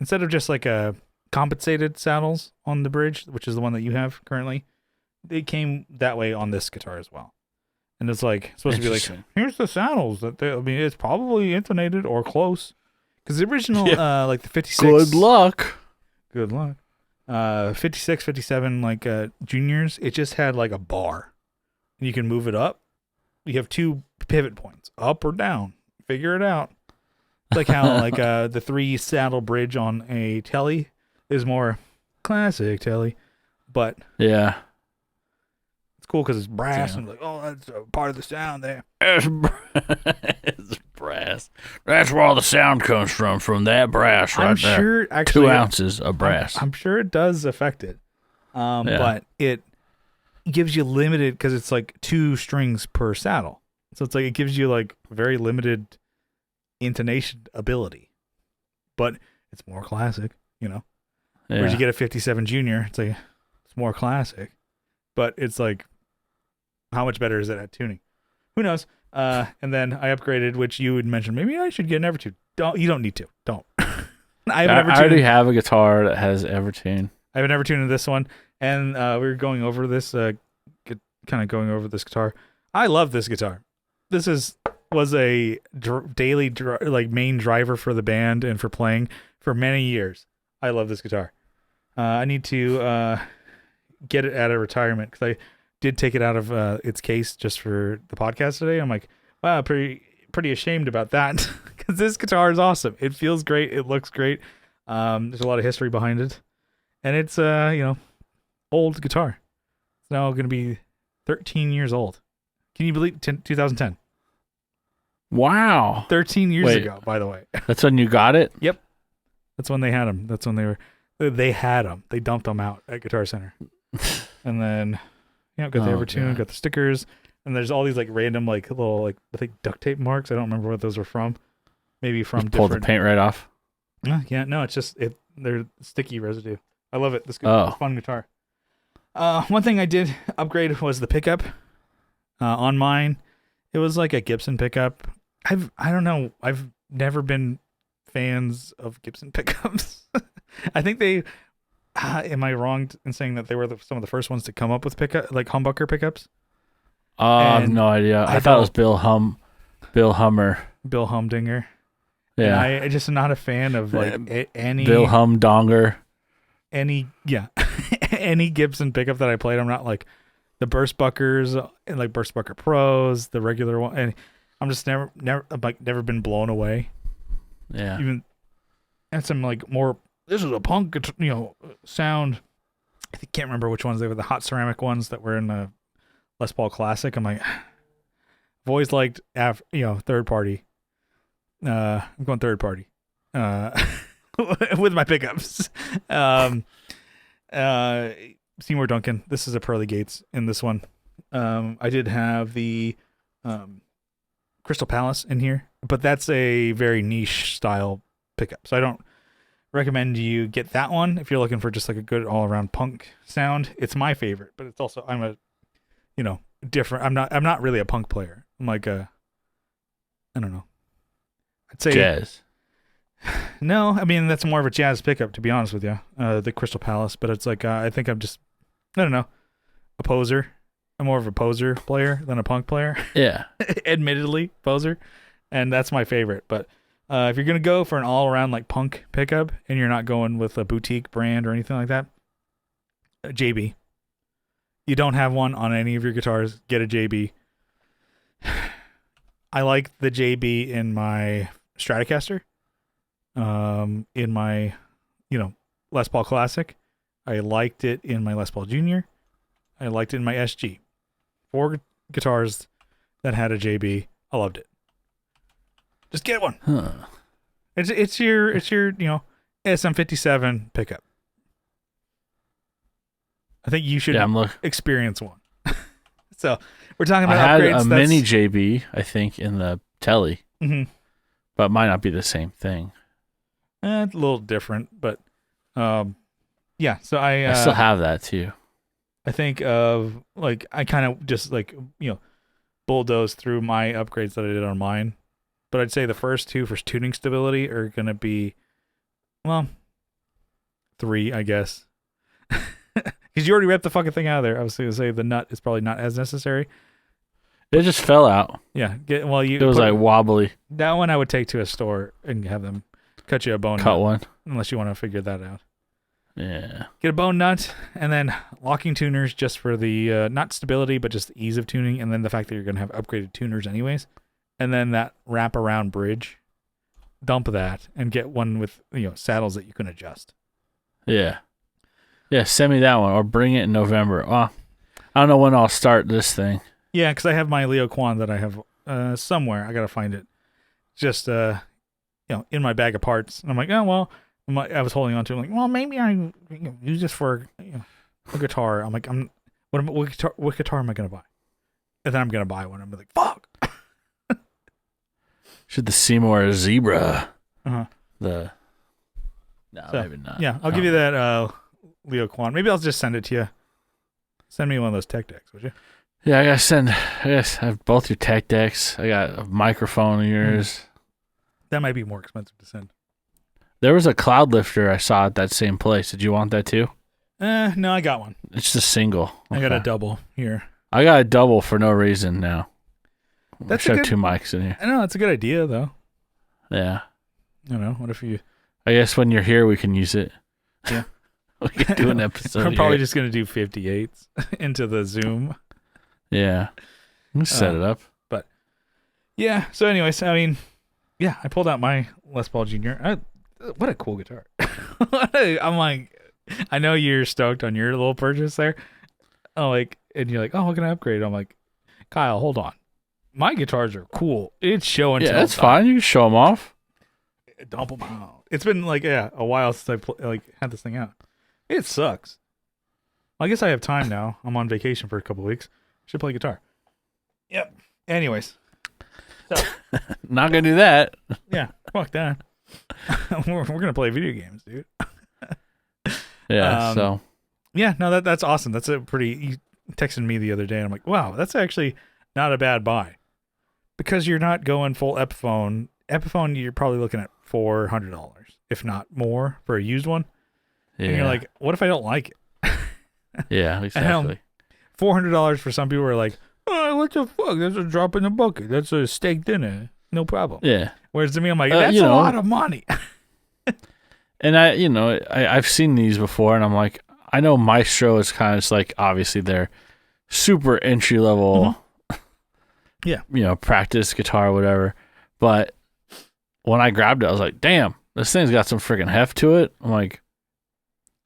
instead of just like a compensated saddles on the bridge, which is the one that you have currently, they came that way on this guitar as well. And it's like supposed to be like, here's the saddles that it's probably intonated or close. Because the original, like the 56. Good luck. 56, 57, like juniors, it just had like a bar. And you can move it up. You have 2 pivot points, up or down. Figure it out. It's like how like the 3 saddle bridge on a Telly is more classic Telly, but yeah, it's cool because it's brass and like, oh, that's a part of the sound there. It's brass. Yes. That's where all the sound comes from that brass right I'm there. sure actually 2 ounces of brass. I'm sure it does affect it. Yeah. But it gives you limited because it's like 2 strings per saddle. So it's like it gives you like very limited intonation ability. But it's more classic, you know. Yeah. Whereas you get a 57 Junior, it's like it's more classic. But it's like how much better is it at tuning? Who knows? And then I upgraded, which you would mention. Maybe I should get an Evertune. You don't need to. Don't. I already have a guitar that has Evertune. I have an Evertune in this one, and we were going over this, kind of going over this guitar. I love this guitar. This was a daily main driver for the band and for playing for many years. I love this guitar. I need to get it out of retirement because I did take it out of its case just for the podcast today. I'm like, wow, pretty ashamed about that because this guitar is awesome. It feels great. It looks great. There's a lot of history behind it, and it's old guitar. It's now going to be 13 years old. Can you believe 2010? Wow. 13 years ago, by the way. That's when you got it? Yep. That's when they had them. That's when they had them. They dumped them out at Guitar Center. And then, got the Evertune, got the stickers, and there's all these like random like little like I think duct tape marks. I don't remember what those were from. Maybe from pull the paint right off. Yeah, no, it's just they're sticky residue. I love it. This is a fun guitar. One thing I did upgrade was the pickup. On mine, it was like a Gibson pickup. I don't know. I've never been fans of Gibson pickups. I think they. Am I wrong in saying that they were some of the first ones to come up with humbucker pickups? I have no idea. I thought it was Bill Hummer. Bill Humdinger. Yeah. I just am not a fan of like any Bill Humdonger. Any Gibson pickup that I played. I'm not like the Burst Buckers and like Burst Bucker Pros, the regular one, and I'm just never been blown away. Yeah. Even and some like more. This is a punk, sound. Can't remember which ones they were. The hot ceramic ones that were in the Les Paul Classic. I'm like, I've always liked, third party. I'm going third party, with my pickups. Seymour Duncan. This is a Pearly Gates in this one. I did have the Crystal Palace in here, but that's a very niche style pickup. So I don't recommend you get that one if you're looking for just like a good all around punk sound. It's my favorite, but it's also I'm a different. I'm not really a punk player. I'm like I don't know. I'd say jazz. No, I mean that's more of a jazz pickup to be honest with you. The Crystal Palace, but it's like I think I'm just I don't know, a poser. I'm more of a poser player than a punk player. Yeah. Admittedly, poser. And that's my favorite, but if you're going to go for an all-around like punk pickup and you're not going with a boutique brand or anything like that, JB. You don't have one on any of your guitars, get a JB. I like the JB in my Stratocaster, in my, Les Paul Classic. I liked it in my Les Paul Junior. I liked it in my SG. 4 guitars that had a JB. I loved it. Just get one. Huh. It's your SM57 pickup. I think you should experience one. So we're talking about I had upgrades. a mini JB, I think, in the Telly, but it might not be the same thing. It's a little different, but yeah. So I still have that too. I think of like I kind of just like bulldoze through my upgrades that I did on mine. But I'd say the first 2 for tuning stability are going to be, 3, I guess. Because you already ripped the fucking thing out of there. I was going to say the nut is probably not as necessary. It just fell out. Yeah. It was like wobbly. That one I would take to a store and have them cut you a bone nut. Cut one. Unless you want to figure that out. Yeah. Get a bone nut and then locking tuners just for the, not stability, but just the ease of tuning. And then the fact that you're going to have upgraded tuners anyways. And then that wraparound bridge, dump that and get one with saddles that you can adjust. Yeah, send me that one or bring it in November. I don't know when I'll start this thing. Yeah, because I have my Leo Kwan that I have somewhere. I gotta find it. just in my bag of parts. And I'm like, oh well. I was holding on to it. I'm like, well, maybe I use this for a guitar. I'm like, what guitar am I gonna buy? And then I'm gonna buy one. I'm like, fuck. Should the Seymour Zebra? Uh-huh. No, maybe not. Yeah, I'll give you that Leo Quan. Maybe I'll just send it to you. Send me one of those tech decks, would you? Yeah, I have both your tech decks. I got a microphone of yours. That might be more expensive to send. There was a cloud lifter I saw at that same place. Did you want that too? No, I got one. It's just single. I got a double here. I got a double for no reason now. That's I should have 2 mics in here. I know, that's a good idea, though. Yeah. I don't know. What if you... I guess when you're here, we can use it. Yeah. We can do an episode. I'm probably just going to do 58s into the Zoom. Yeah. We'll set it up. But, yeah. So, anyways, I mean, yeah, I pulled out my Les Paul Jr. What a cool guitar. I'm like, I know you're stoked on your little purchase there. And you're like, oh, what can I upgrade? I'm like, Kyle, hold on. My guitars are cool. It's showing. Yeah, that's fine. You can show them off. Double mount. It's been a while since I had this thing out. It sucks. I guess I have time now. I'm on vacation for a couple weeks. Should play guitar. Yep. Anyways. So, not gonna do that. Yeah, fuck that. we're gonna play video games, dude. Yeah. So. Yeah, no, that's awesome. That's a pretty. You texted me the other day, and I'm like, wow, that's actually not a bad buy, because you're not going full Epiphone. Epiphone, you're probably looking at $400, if not more, for a used one. Yeah. And you're like, what if I don't like it? Yeah, exactly. $400 for some people are like, oh, what the fuck? That's a drop in the bucket. That's a steak dinner. No problem. Yeah. Whereas to me, I'm like, that's a lot of money. And I've seen these before, and I'm like, I know Maestro is kind of just like, obviously they're super entry level. Mm-hmm. Yeah. Practice guitar, whatever. But when I grabbed it, I was like, damn, this thing's got some freaking heft to it. I'm like,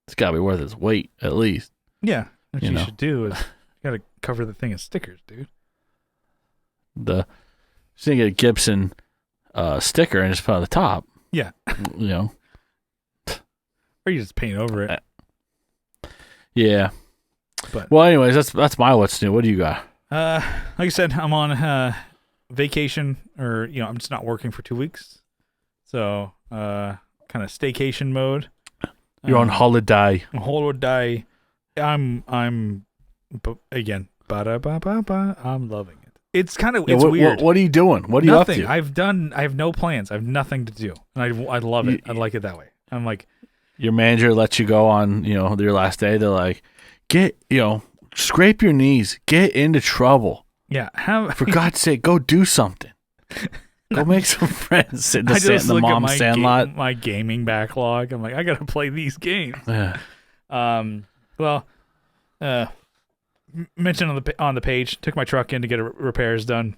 it's got to be worth its weight, at least. Yeah. What you should do is you got to cover the thing in stickers, dude. Just get a Gibson sticker and just put it on the top. Yeah. Or you just paint over it. Yeah. But well, anyways, that's my what's new. What do you got? Like I said, I'm on vacation, or I'm just not working for 2 weeks. So kind of staycation mode. You're on holiday. Holiday. I'm again. I'm loving it. It's kind of weird. What are you doing? What are you up to? I have no plans. I have nothing to do, and I love it. I like it that way. I'm like, your manager lets you go on your last day. They're like, scrape your knees, get into trouble. Yeah, for God's sake, go do something. Go make some friends. Sit in the mom's sandlot. My gaming backlog. I'm like, I gotta play these games. Yeah. Well, mentioned on the page, took my truck in to get repairs done.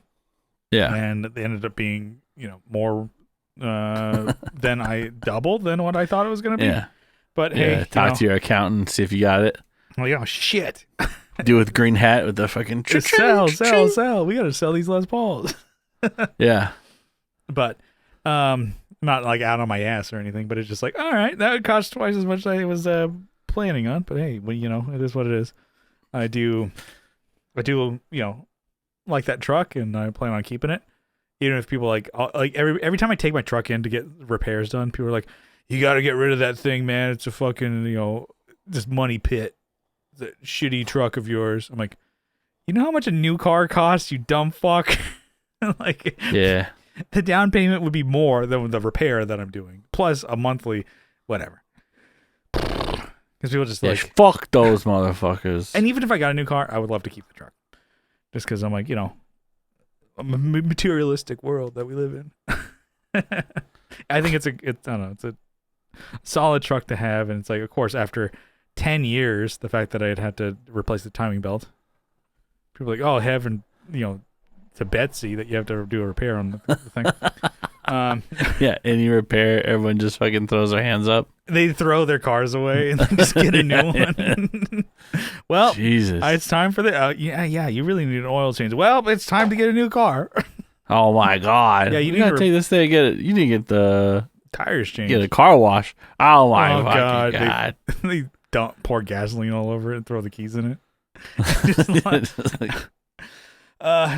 Yeah. And they ended up being more than I doubled than what I thought it was gonna be. Yeah. But hey, talk to your accountant, see if you got it. I'm like, oh shit. Do with green hat with the fucking sell. We gotta sell these Les Pauls. Yeah. But not like out on my ass or anything, but it's just like, all right, that would cost twice as much as I was planning on. But hey, well, it is what it is. I do like that truck, and I plan on keeping it. Even if people like every time I take my truck in to get repairs done, people are like, you got to get rid of that thing, man. It's a fucking this money pit. The shitty truck of yours. I'm like, you know how much a new car costs, you dumb fuck? Like, yeah. The down payment would be more than the repair that I'm doing, plus a monthly whatever. Because people just fuck those motherfuckers. And even if I got a new car, I would love to keep the truck, just because I'm like, a materialistic world that we live in. I think it's a solid truck to have, and it's like, of course, after 10 years, the fact that I had to replace the timing belt, people are like, oh, heaven, to Betsy that you have to do a repair on the thing. Yeah, any repair, everyone just fucking throws their hands up. They throw their cars away and then just get a new one. Well, Jesus, it's time for the you really need an oil change. Well, it's time to get a new car. Oh my god. Yeah, you gotta take this thing and get it. You need to get the tires changed. get a car wash. Oh my Oh, fucking God. god. They don't pour gasoline all over it and throw the keys in it. Just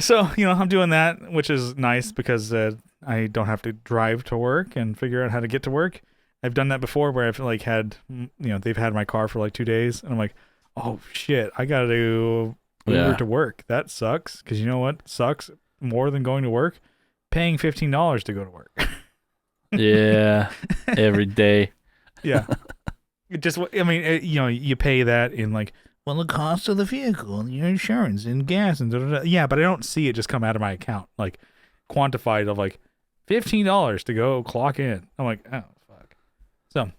so I'm doing that, which is nice because I don't have to drive to work and figure out how to get to work. I've done that before where I've like had they've had my car for like 2 days and I'm like, oh shit, I gotta do Uber to work. That sucks because you know what sucks more than going to work? Paying $15 to go to work. Yeah, every day. Yeah. You pay that in like, well, the cost of the vehicle and your insurance and gas and da-da-da. Yeah, but I don't see it just come out of my account, like quantified of like $15 to go clock in. I'm like, oh, fuck. So,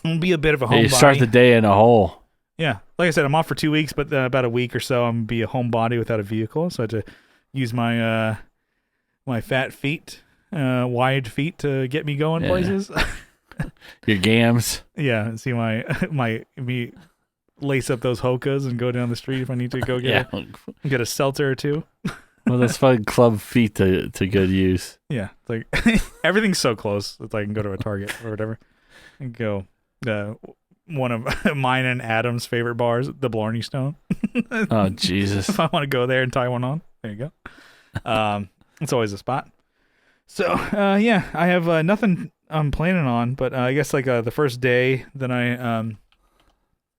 it'll be a bit of a homebody. You start the day in a hole. Yeah. Like I said, I'm off for 2 weeks, but about a week or so, I'm going to be a homebody without a vehicle. So I had to use my my fat feet, wide feet to get me going places. Your gams. Yeah, see me lace up those hokas and go down the street if I need to go get a seltzer or two. Well, that's fun club feet to good use. Yeah, like everything's so close. It's like I can go to a Target or whatever and go. One of mine and Adam's favorite bars, the Blarney Stone. Oh Jesus! If I want to go there and tie one on, there you go. It's always a spot. So I have nothing I'm planning on, but I guess like the first day that I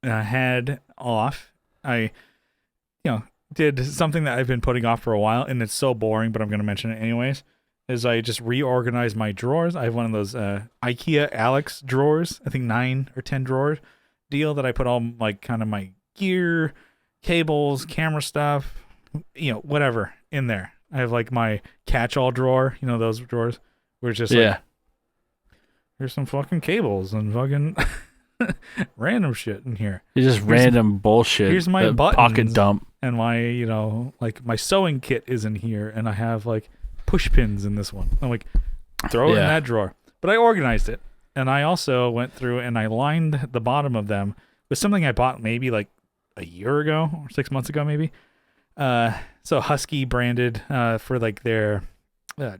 had off, I did something that I've been putting off for a while, and it's so boring, but I'm going to mention it anyways, is I just reorganized my drawers. I have one of those IKEA Alex drawers, I think 9 or 10 drawer deal that I put all like kind of my gear, cables, camera stuff, whatever in there. I have like my catch-all drawer, those drawers where it's just like, here's some fucking cables and fucking random shit in here. It's just random bullshit. Here's my buttons pocket dump. And my, like my sewing kit is in here and I have like push pins in this one. I'm like, throw it in that drawer. But I organized it. And I also went through and I lined the bottom of them with something I bought maybe like a year ago or 6 months ago maybe. So Husky branded for like their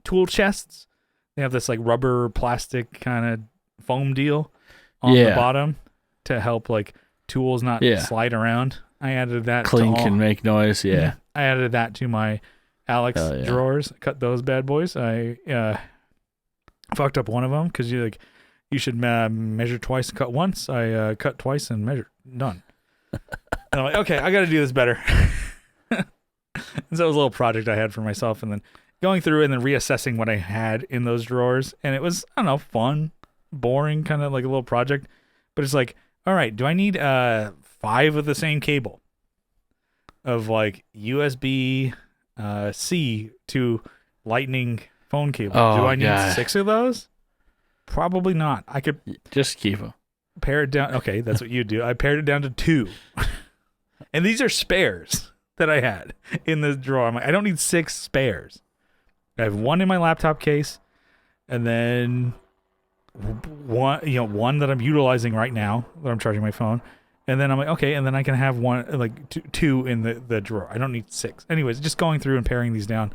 tool chests. They have this like rubber plastic kind of foam deal on the bottom to help like tools not slide around. I added that clink and make noise. Yeah. I added that to my Alex drawers. Cut those bad boys. I fucked up one of them because you should measure twice and cut once. I cut twice and measured. Done. And I'm like, okay, I got to do this better. And so it was a little project I had for myself, and then going through and then reassessing what I had in those drawers, and it was, I don't know, fun, boring, kind of like a little project, but it's like, all right, do I need 5 of the same cable of like USB C to lightning phone cable? Do I need 6 of those? Probably not. I could just keep them. Pare it down. Okay, that's what you do. I pared it down to 2. And these are spares that I had in this drawer. I'm like, I don't need 6 spares. I have 1 in my laptop case, and then one that I'm utilizing right now that I'm charging my phone. And then I'm like, okay, and then I can have 1, like 2 in the drawer. I don't need 6. Anyways, just going through and paring these down.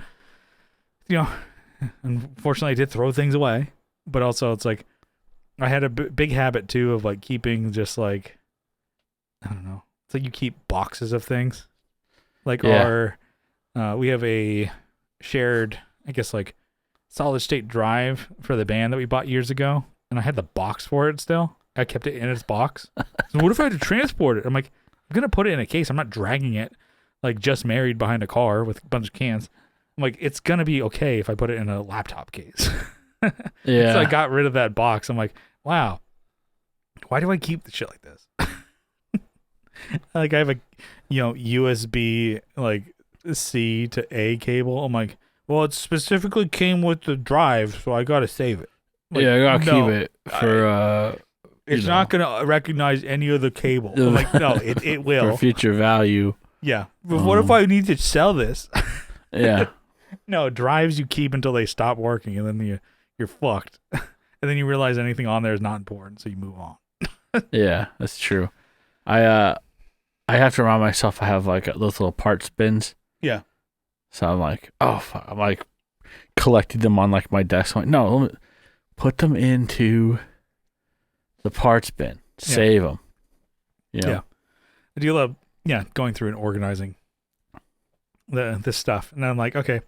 Unfortunately, I did throw things away, but also it's like I had a big habit too of like keeping just like, I don't know. It's like you keep boxes of things. Like we have a shared, I guess like solid state drive for the band that we bought years ago, and I had the box for it still. I kept it in its box. So what if I had to transport it? I'm like, I'm gonna put it in a case. I'm not dragging it like just married behind a car with a bunch of cans. I'm like, it's gonna be okay if I put it in a laptop case. So I got rid of that box. I'm like, wow, why do I keep the shit like this? Like I have a USB like C to A cable. I'm like, well, it specifically came with the drive, so I gotta save it. Like, I gotta keep it for it's not gonna recognize any of the cable. I'm like, no, it will for future value. Yeah, but what if I need to sell this? Yeah. No, drives you keep until they stop working, and then you're fucked. And then you realize anything on there is not important, so you move on. Yeah, that's true. I have to remind myself I have like those little parts bins. Yeah. So I'm like, oh fuck. I'm like, collecting them on like my desk. I'm like, no, let me put them into the parts bin. Save them. You know? Yeah. I do love, going through and organizing this stuff. And I'm like, okay,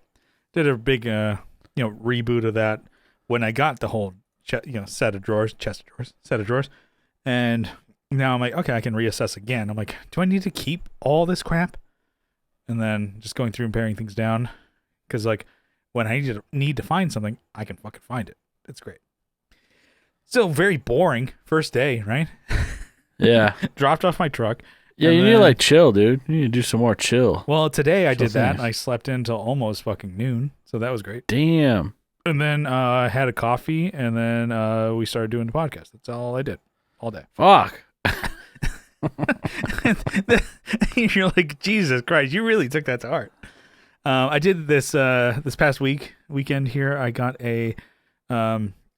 did a big, reboot of that when I got the whole, set of drawers. And now I'm like, okay, I can reassess again. I'm like, do I need to keep all this crap? And then just going through and paring things down. Because, like, when I need to find something, I can fucking find it. It's great. Still very boring first day, right? Yeah. Dropped off my truck. Yeah, you need to, like, chill, dude. You need to do some more chill. Well, today I did that, and I slept in until almost fucking noon. So that was great. Damn. And then I had a coffee, and then we started doing the podcast. That's all I did all day. Fuck. You're like, Jesus Christ, you really took that to heart. I did this past weekend here. I got a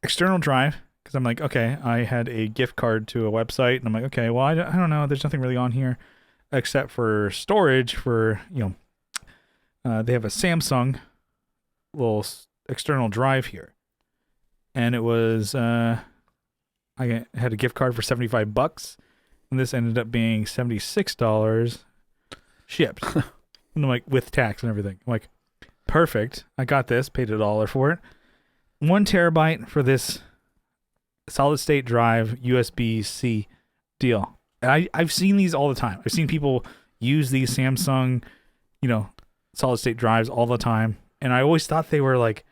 external drive because I'm like, okay, I had a gift card to a website, and I'm like, okay, well, I don't know. There's nothing really on here except for storage for, they have a Samsung little external drive here. And it was, I had a gift card for $75. And this ended up being $76 shipped. And I'm like, with tax and everything. I'm like, perfect. I got this, paid $1 for it. 1 terabyte for this solid state drive USB-C deal. And I've seen these all the time. I've seen people use these Samsung, solid state drives all the time. And I always thought they were like,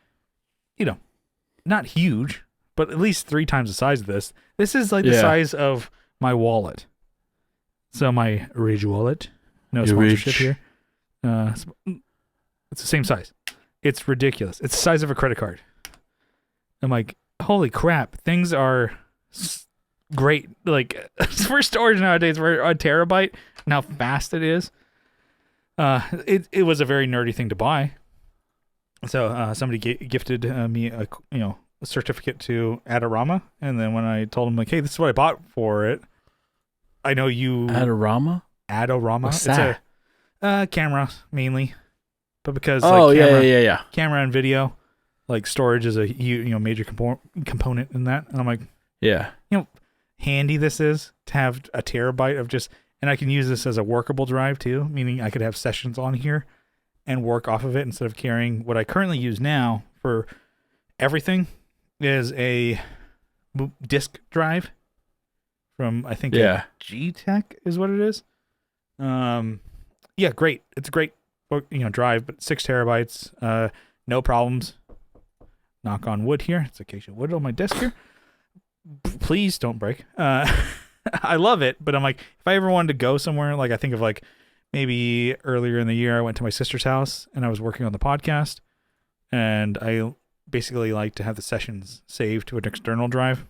not huge, but at least 3 times the size of this. This is like the size of my wallet. So my Ridge wallet, no sponsorship here. It's the same size. It's ridiculous. It's the size of a credit card. I'm like, holy crap! Things are great. Like for storage nowadays, we're a terabyte. And how fast it is. It was a very nerdy thing to buy. So somebody gifted me a certificate to Adorama, and then when I told him like, hey, this is what I bought for it. I know you Adorama. What's that? It's a camera mainly, but because camera and video, like storage is a major component in that. And I'm like, handy this is to have a terabyte of just, and I can use this as a workable drive too, meaning I could have sessions on here and work off of it instead of carrying what I currently use now for everything is a disk drive from, I think, G-Tech is what it is. Great. It's a great, drive, but 6 terabytes, no problems. Knock on wood here. It's acacia wood on my desk here. Please don't break. I love it, but I'm like, if I ever wanted to go somewhere, like I think of like maybe earlier in the year, I went to my sister's house and I was working on the podcast, and I basically like to have the sessions saved to an external drive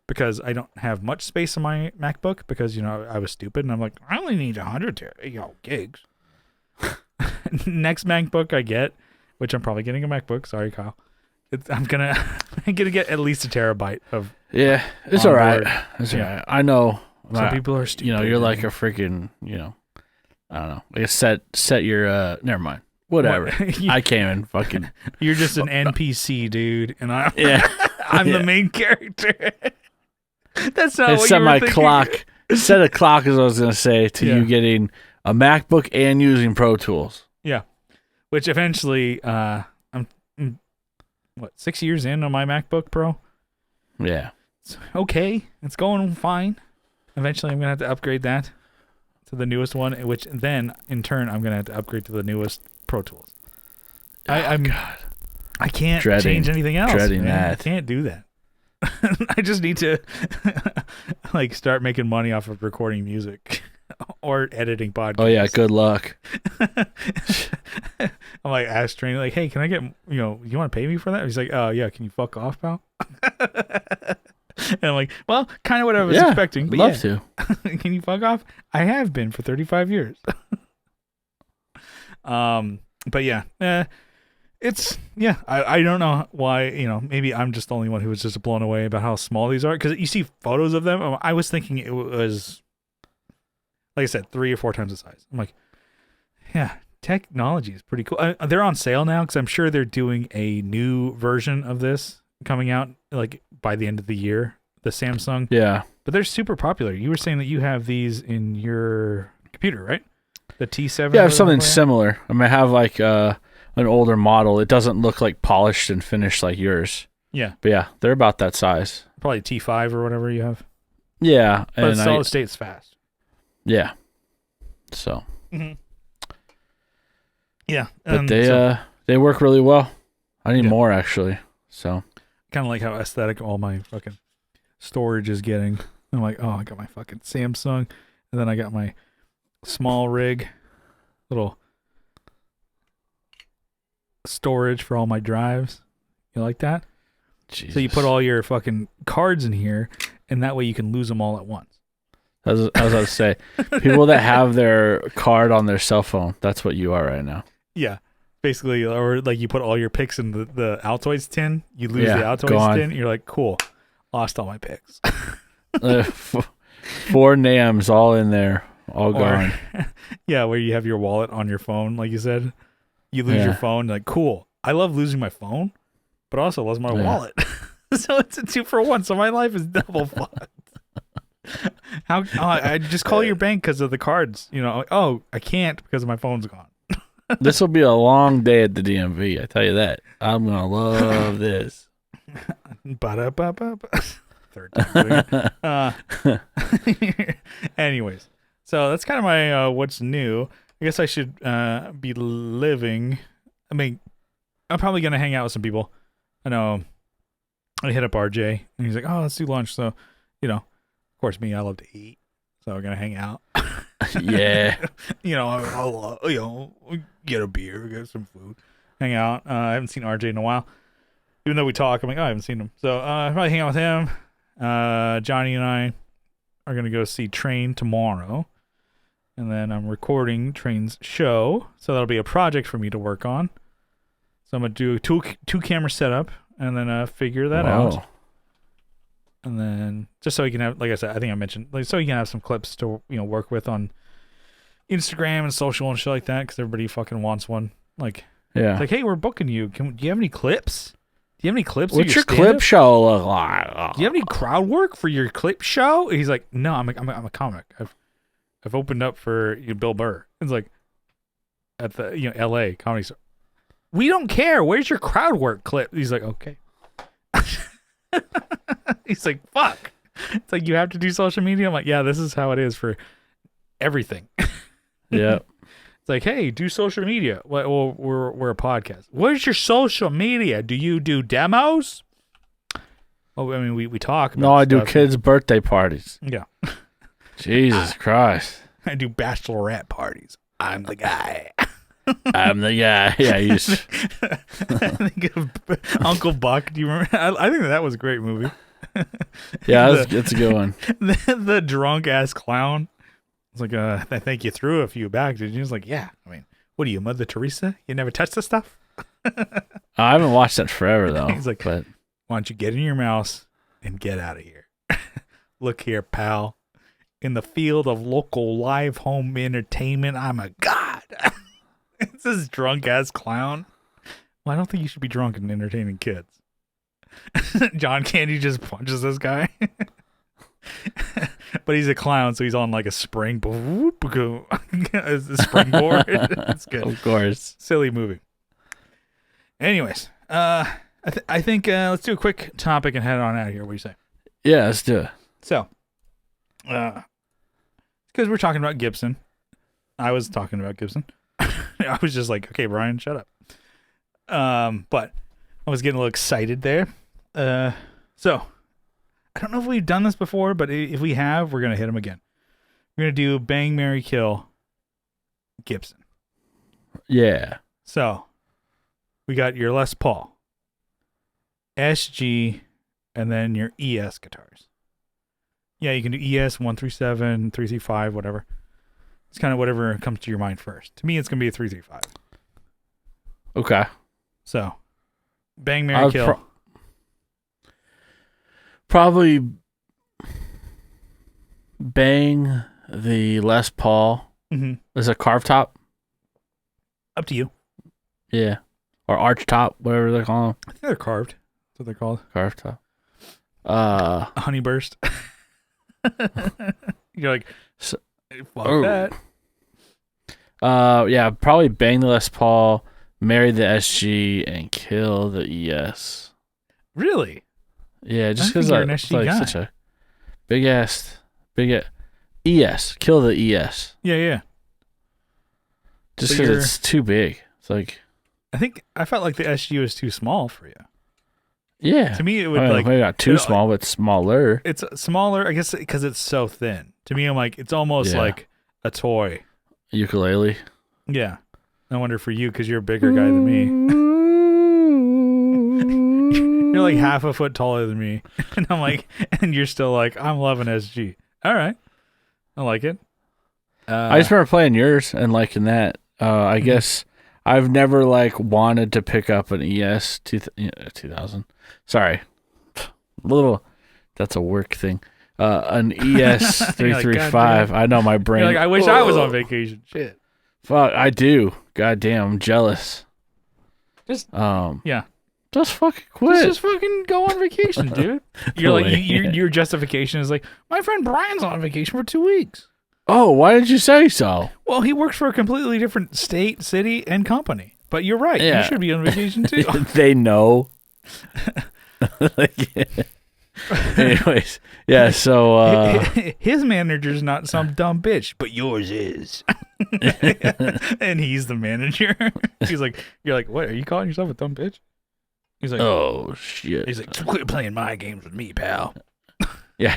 because I don't have much space on my MacBook because, I was stupid and I'm like, I only need 100 gigs. Next MacBook I get, which I'm probably getting a MacBook. Sorry, Kyle. I'm gonna get at least a terabyte of. Yeah, it's all right. It's all right. I know. Some people are stupid. You're like a freaking, I don't know. I guess set your never mind. Whatever. I came in fucking. You're just an NPC, dude, and I'm the main character. That's not what you were thinking. Clock. Set a clock, as I was gonna say, to you getting a MacBook and using Pro Tools. Yeah, which eventually, I'm 6 years in on my MacBook Pro. Yeah. It's okay. It's going fine. Eventually, I'm gonna have to upgrade that to the newest one, which then in turn I'm gonna have to upgrade to the newest Pro Tools. God. I can't change anything else. Dreading that. I can't do that. I just need to like start making money off of recording music or editing podcasts. Oh yeah, good luck. I'm like ask Train like, hey, can I get you want to pay me for that? He's like, oh yeah, can you fuck off, pal? And I'm like, well, kind of what I was expecting. But love to. Can you fuck off? I have been for 35 years. But yeah, it's I don't know why, maybe I'm just the only one who was just blown away about how small these are, because you see photos of them. I was thinking it was, like I said, 3 or 4 times the size. I'm like, yeah, technology is pretty cool. They're on sale now because I'm sure they're doing a new version of this coming out like by the end of the year. The Samsung. Yeah. But they're super popular. You were saying that you have these in your computer, right? The T7. Yeah, I have something similar. I mean, I have like an older model. It doesn't look like polished and finished like yours. Yeah. But yeah, they're about that size. Probably T5 or whatever you have. Yeah. But solid state's fast. Yeah. So. Mm-hmm. Yeah. But they work really well. I need more actually. So. Kind of like how aesthetic all my fucking storage is getting. I'm like, oh, I got my fucking Samsung, and then I got my small rig, little storage for all my drives. You like that? Jesus. So you put all your fucking cards in here, and that way you can lose them all at once. I was about to say, people that have their card on their cell phone, that's what you are right now. Yeah. Basically, or like you put all your picks in the Altoids tin, you lose the Altoids tin, you're like, cool, lost all my picks. 4 NAMs all in there, all gone. Yeah, where you have your wallet on your phone, like you said. You lose your phone, like, cool. I love losing my phone, but I also lost my wallet. So it's a 2-for-1, so my life is double fucked. I just call your bank because of the cards. You know, oh, I can't because my phone's gone. This will be a long day at the DMV, I tell you that. I'm going to love this. Third time. Anyways, so that's kind of my what's new. I guess I should be living. I mean, I'm probably going to hang out with some people. I know I hit up RJ, and he's like, oh, let's do lunch. So, you know, of course, me, I love to eat. So we're going to hang out. Yeah. You know, I'll get a beer, get some food, hang out. I haven't seen RJ in a while. Even though we talk, I'm like, oh, I haven't seen him. So I'll probably hang out with him. Johnny and I are going to go see Train tomorrow. And then I'm recording Train's show. So that'll be a project for me to work on. So I'm going to do a two camera setup and then figure that out. And then just so you can have, like I said, I think I mentioned, like, so you can have some clips to, you know, work with on Instagram and social and shit like that, because everybody fucking wants one. Like, yeah. It's like, hey, we're booking you. Do you have any clips? Do you have any clips? What's your clip show look like? Do you have any crowd work for your clip show? And he's like, no, I'm a comic. I've opened up for Bill Burr. It's like at the L.A. Comedy Store. We don't care. Where's your crowd work clip? He's like, okay. He's like, fuck. It's like, you have to do social media. I'm like, yeah, this is how it is for everything. Yeah. It's like, hey, do social media. Well, we're a podcast. Where's your social media? Do you do demos? Oh, I mean, we talk about I do kids' birthday parties. Yeah. Jesus Christ. I do bachelorette parties. I'm the guy. I'm the guy. Yeah, he's. I think of Uncle Buck. Do you remember? I think that was a great movie. Yeah, it's a good one. The drunk ass clown. It's like, I think you threw a few back, did you? He's like, yeah. I mean, what are you, Mother Teresa? You never touch the stuff? I haven't watched that forever though. He's like, why don't you get in your mouse and get out of here? Look here, pal. In the field of local live home entertainment, I'm a god. It's this drunk ass clown. Well, I don't think you should be drunk and entertaining kids. John Candy just punches this guy. But he's a clown, so he's on like a springboard. It's a springboard. It's good. Of course. Silly movie. Anyways, I think let's do a quick topic and head on out of here. What do you say? Yeah, let's do it. So, because we're talking about Gibson. I was talking about Gibson. I was just like, okay, Brian, shut up. But I was getting a little excited there. So I don't know if we've done this before, but if we have, we're going to hit him again. We're going to do Bang, Marry, Kill Gibson. Yeah. So we got your Les Paul, SG, and then your ES guitars. Yeah, you can do ES 137, 335, whatever. It's kind of whatever comes to your mind first. To me, it's going to be a 335. Okay. So, Bang, Marry, Kill. Probably Bang the Les Paul. Mm-hmm. Is a carved top? Up to you. Yeah. Or arch top, whatever they call them. I think they're carved. That's what they're called. Carved top. Honey burst. You're like, So- fuck oh. that. Yeah, probably bang the Les Paul, marry the SG, and kill the ES. Really? Yeah, just I think because you're an it's SG like guy. such a big ES. Kill the ES. Yeah. Just So because you're- it's too big. It's like, I felt like the SG was too small for you. yeah. To me, it would I mean, like maybe not too it- small, but smaller. it's smaller. I guess because it's so thin. To me, I'm like it's almost Yeah. like a toy. Ukulele. Yeah. I wonder for you because you're a bigger guy than me. You're like half a foot taller than me, and I'm like, and you're still like, I'm loving SG. All right, I like it. I just remember playing yours and liking that. I guess I've never like wanted to pick up an ES 2000. Sorry, that's a work thing. An ES 335. I know my brain. You're like, I wish I was on vacation. Shit. Fuck, I do. God damn, I'm jealous. Just yeah. Just fucking quit. Just fucking go on vacation, dude. You're like, your justification is like, my friend Brian's on vacation for 2 weeks. Oh, why did you say so? Well, he works for a completely different state, city, and company. But you're right. Yeah. You should be on vacation too. They know. Anyways, yeah. So his manager's not some dumb bitch, but yours is. And he's the manager. He's like, you're like, what? Are you calling yourself a dumb bitch? He's like, oh shit. He's like, quit playing my games with me, pal. Yeah.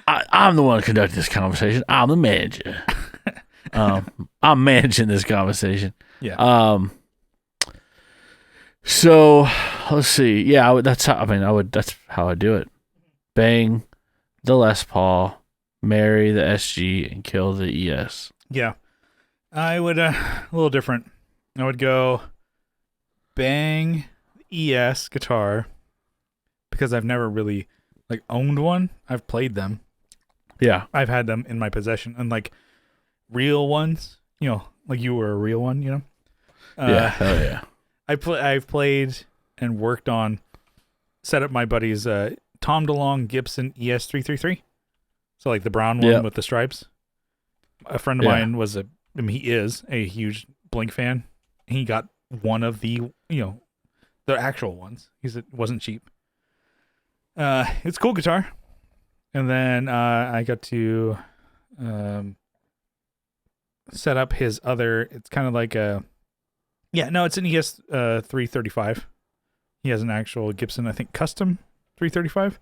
I'm the one conducting this conversation. I'm the manager. I'm managing this conversation. Yeah. So let's see. Yeah, that's how I do it. Bang the Les Paul, marry the SG, and kill the ES. Yeah. I would a little different. I would go bang ES guitar because I've never really like owned one. I've played them. Yeah. I've had them in my possession, and like real ones, like you were a real one, Yeah, hell yeah. I've played and worked on, set up my buddy's Tom DeLonge Gibson ES333. So like the brown one with the stripes. A friend of mine he is a huge Blink fan. He got one of the, the actual ones. It wasn't cheap. It's a cool guitar. And then I got to set up his other. It's kind of like a, it's an ES 335. He has an actual Gibson, I think, custom 335.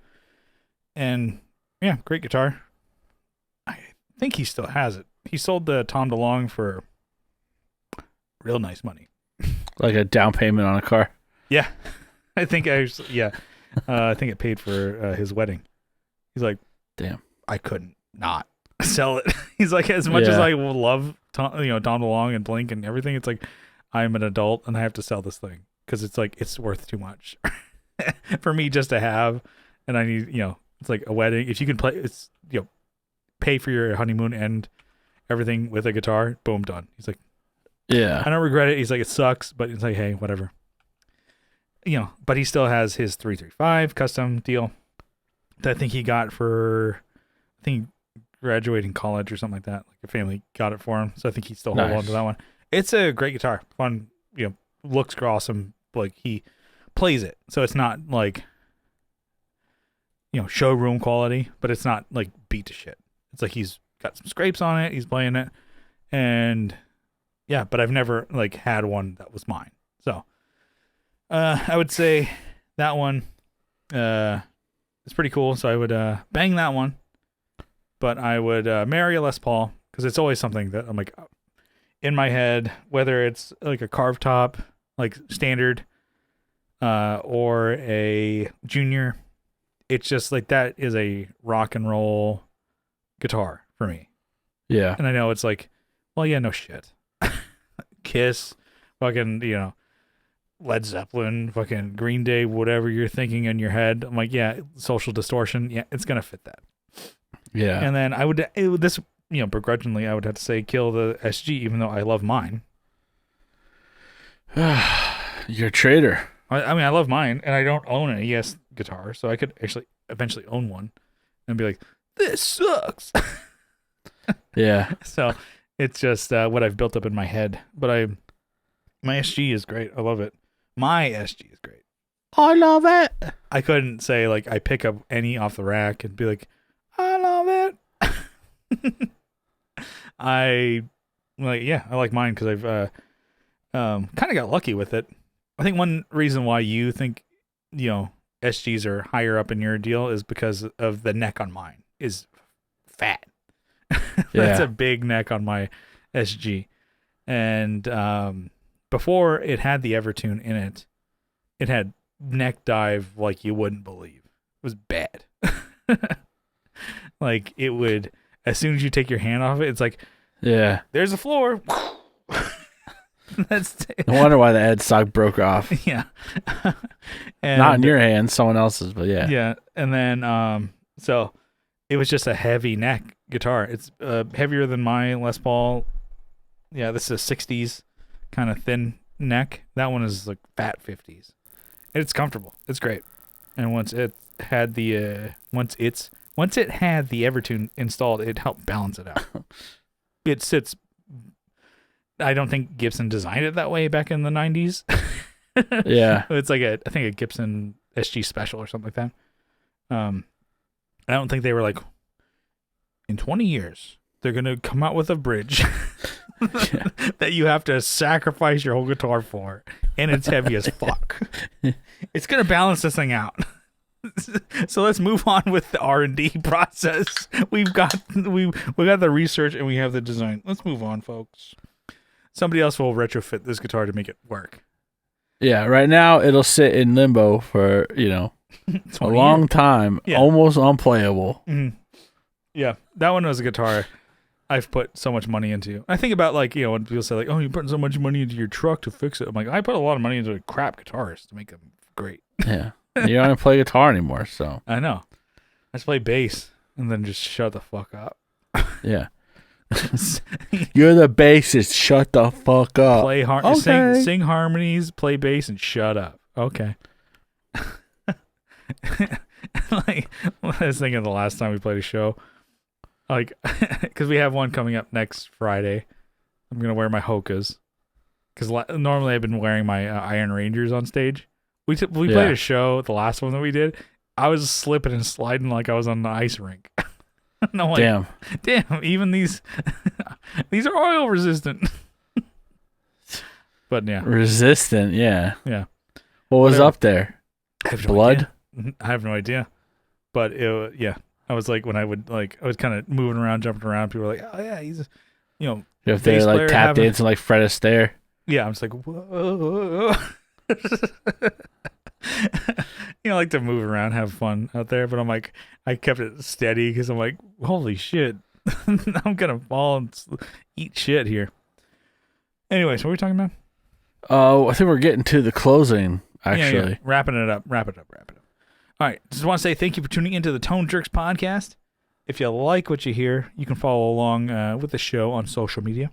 And yeah, great guitar. I think he still has it. He sold the Tom DeLonge for real nice money. Like a down payment on a car. Yeah, I think I think it paid for his wedding. He's like, damn, I couldn't not sell it. He's like, as much as I will love Tom DeLonge and Blink and everything, it's like I'm an adult and I have to sell this thing because it's like it's worth too much for me just to have, and I need it's like a wedding. If you can play, it's pay for your honeymoon and everything with a guitar, boom, done. He's like, yeah, I don't regret it. He's like, it sucks, but it's like, hey, whatever. But he still has his 335 custom deal that I think he got for, graduating college or something like that. Like a family got it for him, so I think he still hold on to that one. It's a great guitar, fun. Looks awesome. Like he plays it, so it's not like showroom quality, but it's not like beat to shit. It's like he's got some scrapes on it. He's playing it, and yeah, but I've never like had one that was mine. So I would say that one is pretty cool. So I would bang that one, but I would marry a Les Paul because it's always something that I'm like in my head, whether it's like a carved top, like standard, or a junior. It's just like that is a rock and roll guitar for me. Yeah. And I know it's like, well, yeah, no shit. Kiss, fucking, Led Zeppelin, fucking Green Day, whatever you're thinking in your head. I'm like, yeah, Social Distortion. Yeah, it's going to fit that. Yeah. And then begrudgingly, I would have to say kill the SG, even though I love mine. You're a trader. I mean, I love mine, and I don't own an ES guitar, so I could actually eventually own one and be like, this sucks. Yeah. So it's just what I've built up in my head. But my SG is great. I love it. My SG is great. I love it. I couldn't say like I pick up any off the rack and be like, I love it. I like mine because I've kind of got lucky with it. I think one reason why you think SGs are higher up in your deal is because of the neck on mine is fat. That's a big neck on my SG, and before it had the Evertune in it, it had neck dive like you wouldn't believe. It was bad. Like it would, as soon as you take your hand off it, it's like, yeah, there's a floor. No wonder why the headstock broke off. Yeah. And, not in your hands, someone else's, but yeah. Yeah, and then so it was just a heavy neck guitar. It's heavier than my Les Paul. Yeah, this is a 60s kind of thin neck. That one is like fat 50s. It's comfortable. It's great. And once it had the Evertune installed, it helped balance it out. It sits. I don't think Gibson designed it that way back in the 90s. Yeah. It's like I think a Gibson SG Special or something like that. I don't think they were like, in 20 years, they're going to come out with a bridge that you have to sacrifice your whole guitar for, and it's heavy as fuck. It's going to balance this thing out. So let's move on with the R&D process. we got the research and we have the design. Let's move on, folks. Somebody else will retrofit this guitar to make it work. Yeah, right now it'll sit in limbo for, a long time, almost unplayable. Mm-hmm. Yeah, that one was a guitar I've put so much money into. I think about when people say like, "Oh, you're putting so much money into your truck to fix it." I'm like, I put a lot of money into crap guitars to make them great. Yeah, you don't even play guitar anymore, so. I know. I just play bass and then just shut the fuck up. Yeah. You're the bassist. Shut the fuck up. Sing harmonies, play bass, and shut up. Okay. I was thinking the last time we played a show, because we have one coming up next Friday. I'm gonna wear my Hokas, because normally I've been wearing my Iron Rangers on stage. We played a show, the last one that we did. I was slipping and sliding like I was on the ice rink. And I'm like, damn, even these are oil resistant. But yeah. Resistant, yeah. Yeah. What was up there? Blood? I have no idea. But I was like, when I would I was kind of moving around, jumping around, people were like, oh yeah, he's if they're like tap dancing like Fred Astaire. Yeah, I'm just like, whoa. I like to move around, have fun out there, but I'm like, I kept it steady because I'm like, holy shit, I'm gonna fall and eat shit here. Anyway, so what are we talking about? Oh, I think we're getting to the closing, actually. Yeah. Wrapping it up. All right, just want to say thank you for tuning into the Tone Jerks podcast. If you like what you hear, you can follow along with the show on social media.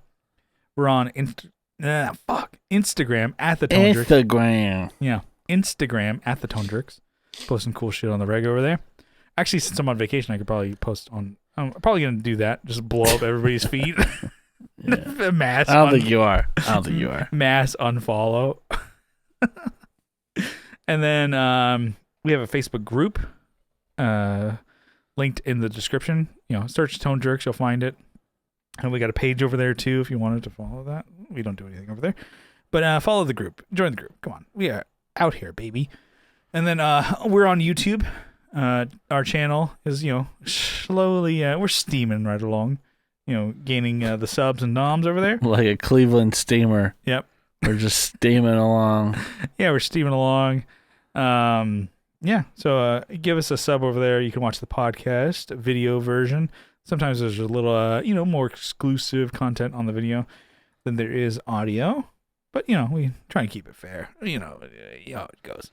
We're on Instagram at the Tone Jerks. Instagram. Yeah. Instagram at the Tone Jerks. Posting cool shit on the reg over there. Actually, since I'm on vacation, I could probably post on. I'm probably gonna do that. Just blow up everybody's feed. Mass. I don't think you are. Mass unfollow. And then we have a Facebook group linked in the description. Search Tone Jerks, you'll find it. And we got a page over there too if you wanted to follow that. We don't do anything over there. But follow the group. Join the group. Come on. We are out here, baby. And then we're on YouTube. Our channel is, slowly, we're steaming right along. Gaining the subs and noms over there. Like a Cleveland steamer. Yep. We're just steaming along. Yeah, we're steaming along. So give us a sub over there. You can watch the podcast video version. Sometimes there's a little, more exclusive content on the video than there is audio. But, we try and keep it fair. You know how it goes.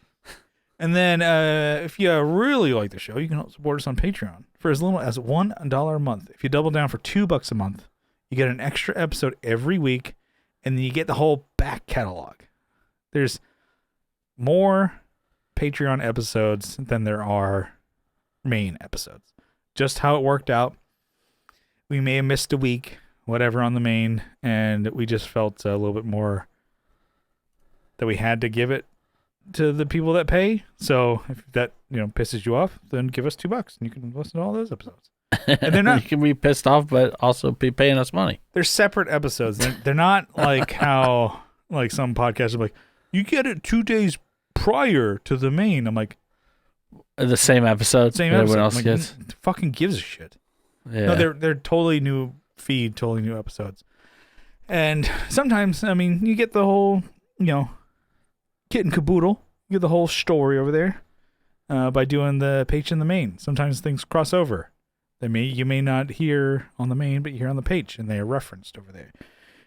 And then if you really like the show, you can help support us on Patreon for as little as $1 a month. If you double down for $2 a month, you get an extra episode every week, and then you get the whole back catalog. There's more Patreon episodes than there are main episodes. Just how it worked out. We may have missed a week, whatever, on the main, and we just felt a little bit more that we had to give it to the people that pay. So if that pisses you off, then give us $2 and you can listen to all those episodes. And they're not. You can be pissed off, but also be paying us money. They're separate episodes. They're not like how like some podcasts are like, you get it 2 days prior to the main. I'm like, the same episode. Same everyone episode. else Like, gets. fucking gives a shit. Yeah. No, they're totally new feed, totally new episodes. And sometimes, I mean, you get the whole, kit and caboodle. You get the whole story over there by doing the page and the main. Sometimes things cross over. You may not hear on the main, but you hear on the page, and they are referenced over there.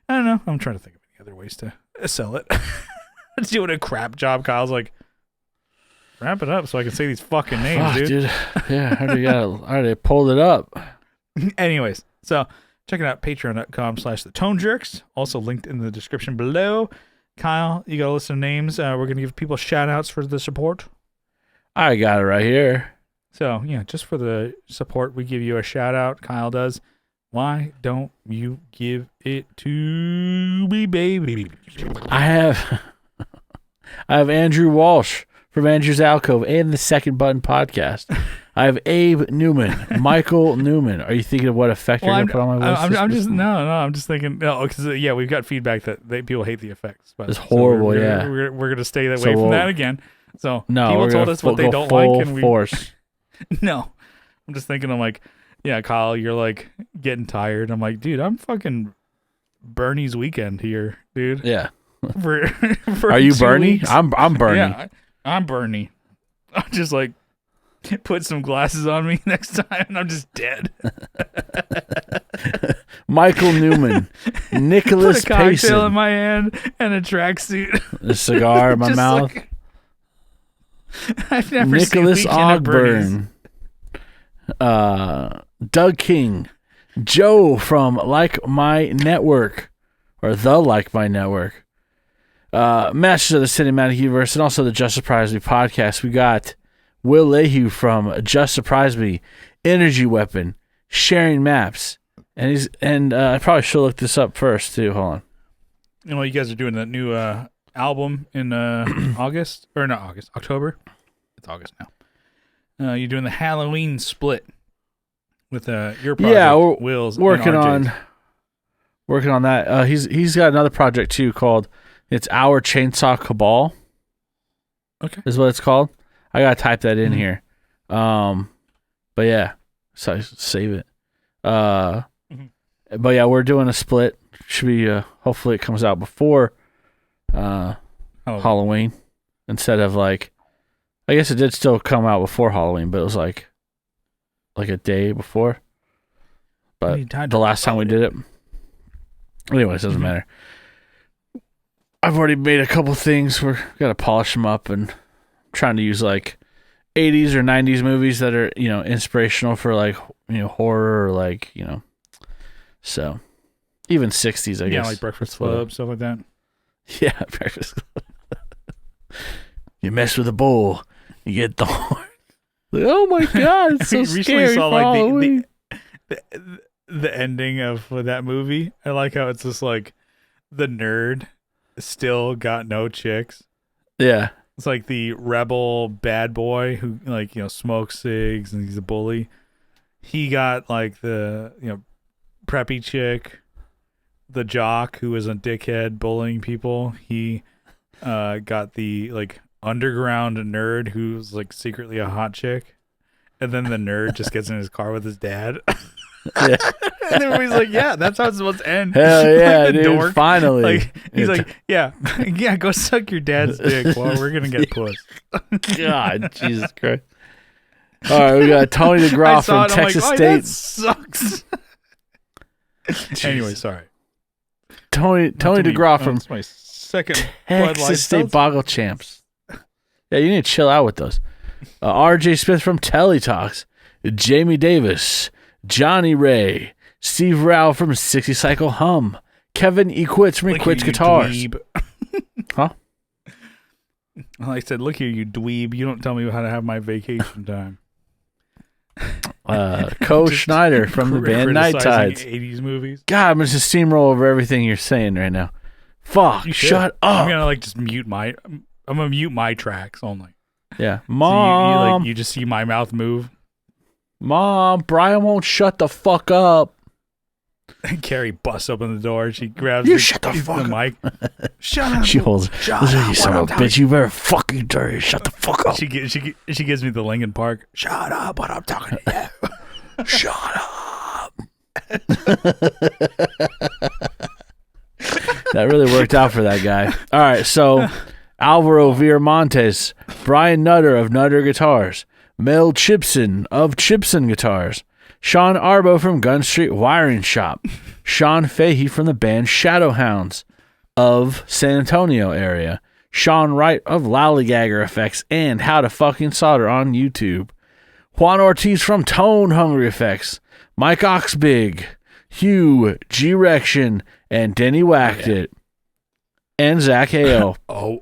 I don't know. I'm trying to think of any other ways to sell it. It's doing a crap job. Kyle's like, wrap it up so I can say these fucking names, dude. Yeah, I already pulled it up. Anyways, so check it out, patreon.com/thetone-jerks. Also linked in the description below. Kyle, you got a list of names. We're going to give people shout-outs for the support. I got it right here. So, yeah, just for the support, we give you a shout-out. Kyle does. Why don't you give it to me, baby? I have Andrew Walsh from Andrew's Alcove and the Second Button podcast. I have Abe Newman, Michael Newman. Are you thinking of what effect you're going to put on my list? I'm just thinking, because, we've got feedback that people hate the effects. But, it's horrible, so we're going to stay away from that again. So no, people told us what they don't like. And we force. No. I'm just thinking, I'm like, yeah, Kyle, you're like getting tired. I'm like, dude, I'm fucking Bernie's weekend here, dude. Yeah. For Are you 2 Bernie? weeks. I'm Bernie. Yeah, I'm Bernie. I'm just like, put some glasses on me next time and I'm just dead. Michael Newman, Nicholas Put a cocktail Payson, in my hand and a tracksuit. a cigar in my mouth. Like, I've never Nicholas seen Weekend at Bernie's. Ogburn, Doug King, Joe from Like My Network, or the Like My Network, Masters of the Cinematic Universe, and also the Just Surprise Me podcast. We got Will Lehue from Just Surprise Me, Energy Weapon, Sharing Maps, and I probably should look this up first too. Hold on. You guys are doing that new album in October. It's August now. You're doing the Halloween split with your project. Yeah, Will's working and on that. He's got another project too called It's Our Chainsaw Cabal. Okay, is what it's called. I gotta type that in here. But yeah, so save it. But yeah, we're doing a split. Should be hopefully it comes out before Halloween instead of like. I guess it did still come out before Halloween, but it was like a day before. But the last time we did it. Anyways, doesn't matter. I've already made a couple things. We're got to polish them up and trying to use like 80s or 90s movies that are, inspirational for like, horror or like, so even 60s, I guess. Yeah, like Breakfast Club, stuff like that. Yeah, Breakfast Club. You mess with a bull, you get the horn. Like, oh my God, it's so scary. Saw for like the ending of that movie. I like how it's just like the nerd still got no chicks. Yeah. It's like the rebel bad boy who smokes cigs and he's a bully. He got like the preppy chick, the jock who was a dickhead bullying people. He got the like underground nerd who's like secretly a hot chick, and then the nerd just gets in his car with his dad. Yeah. And everybody's like, yeah, that's how it's supposed to end. Hell yeah, like dude! Dork. Finally, like he's like, yeah, go suck your dad's dick while we're gonna get puss. God, Jesus Christ! All right, we got Tony DeGraw from Texas like, State. That sucks. Anyway, sorry. Tony DeGraw from my second Texas State Boggle Champs. Yeah, you need to chill out with those. RJ Smith from Telly Talks, Jamie Davis, Johnny Ray, Steve Rao from 60 Cycle Hum, Kevin Equits from Equits Guitars. Dweeb. Huh? Like I said, look here, you dweeb. You don't tell me how to have my vacation time. Co Schneider from the band Night Tides. 80s movies. God, I'm just a steamroll over everything you're saying right now. Fuck, shut up. I'm gonna just mute I'm gonna mute my tracks only. Yeah, Mom. So you just see my mouth move. Mom, Brian won't shut the fuck up. Carrie busts open the door. She grabs shut the fuck the mic. Shut up. She holds. Listen, you son of a bitch. You better fucking dirty. Shut the fuck up. She gives me the Linkin Park. Shut up, but I'm talking to you. Shut up. That really worked out for that guy. All right, so Alvaro Viramontes, Brian Nutter of Nutter Guitars, Mel Chipson of Chipson Guitars, Sean Arbo from Gun Street Wiring Shop, Sean Fahey from the band Shadowhounds of San Antonio area, Sean Wright of Lollygagger Effects and How to Fucking Solder on YouTube, Juan Ortiz from Tone Hungry Effects, Mike Oxbig, Hugh G-Rection, and Denny Whacked It, and Zach Hale,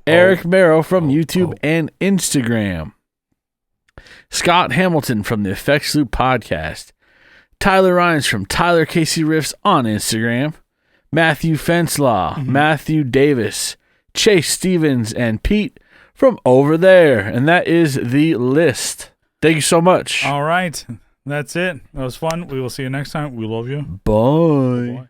Eric Merrow from YouTube and Instagram, Scott Hamilton from the Effects Loop Podcast, Tyler Rhines from Tyler Casey Riffs on Instagram, Matthew Fenslaw, Matthew Davis, Chase Stevens, and Pete from over there. And that is the list. Thank you so much. All right. That's it. That was fun. We will see you next time. We love you. Bye. Bye.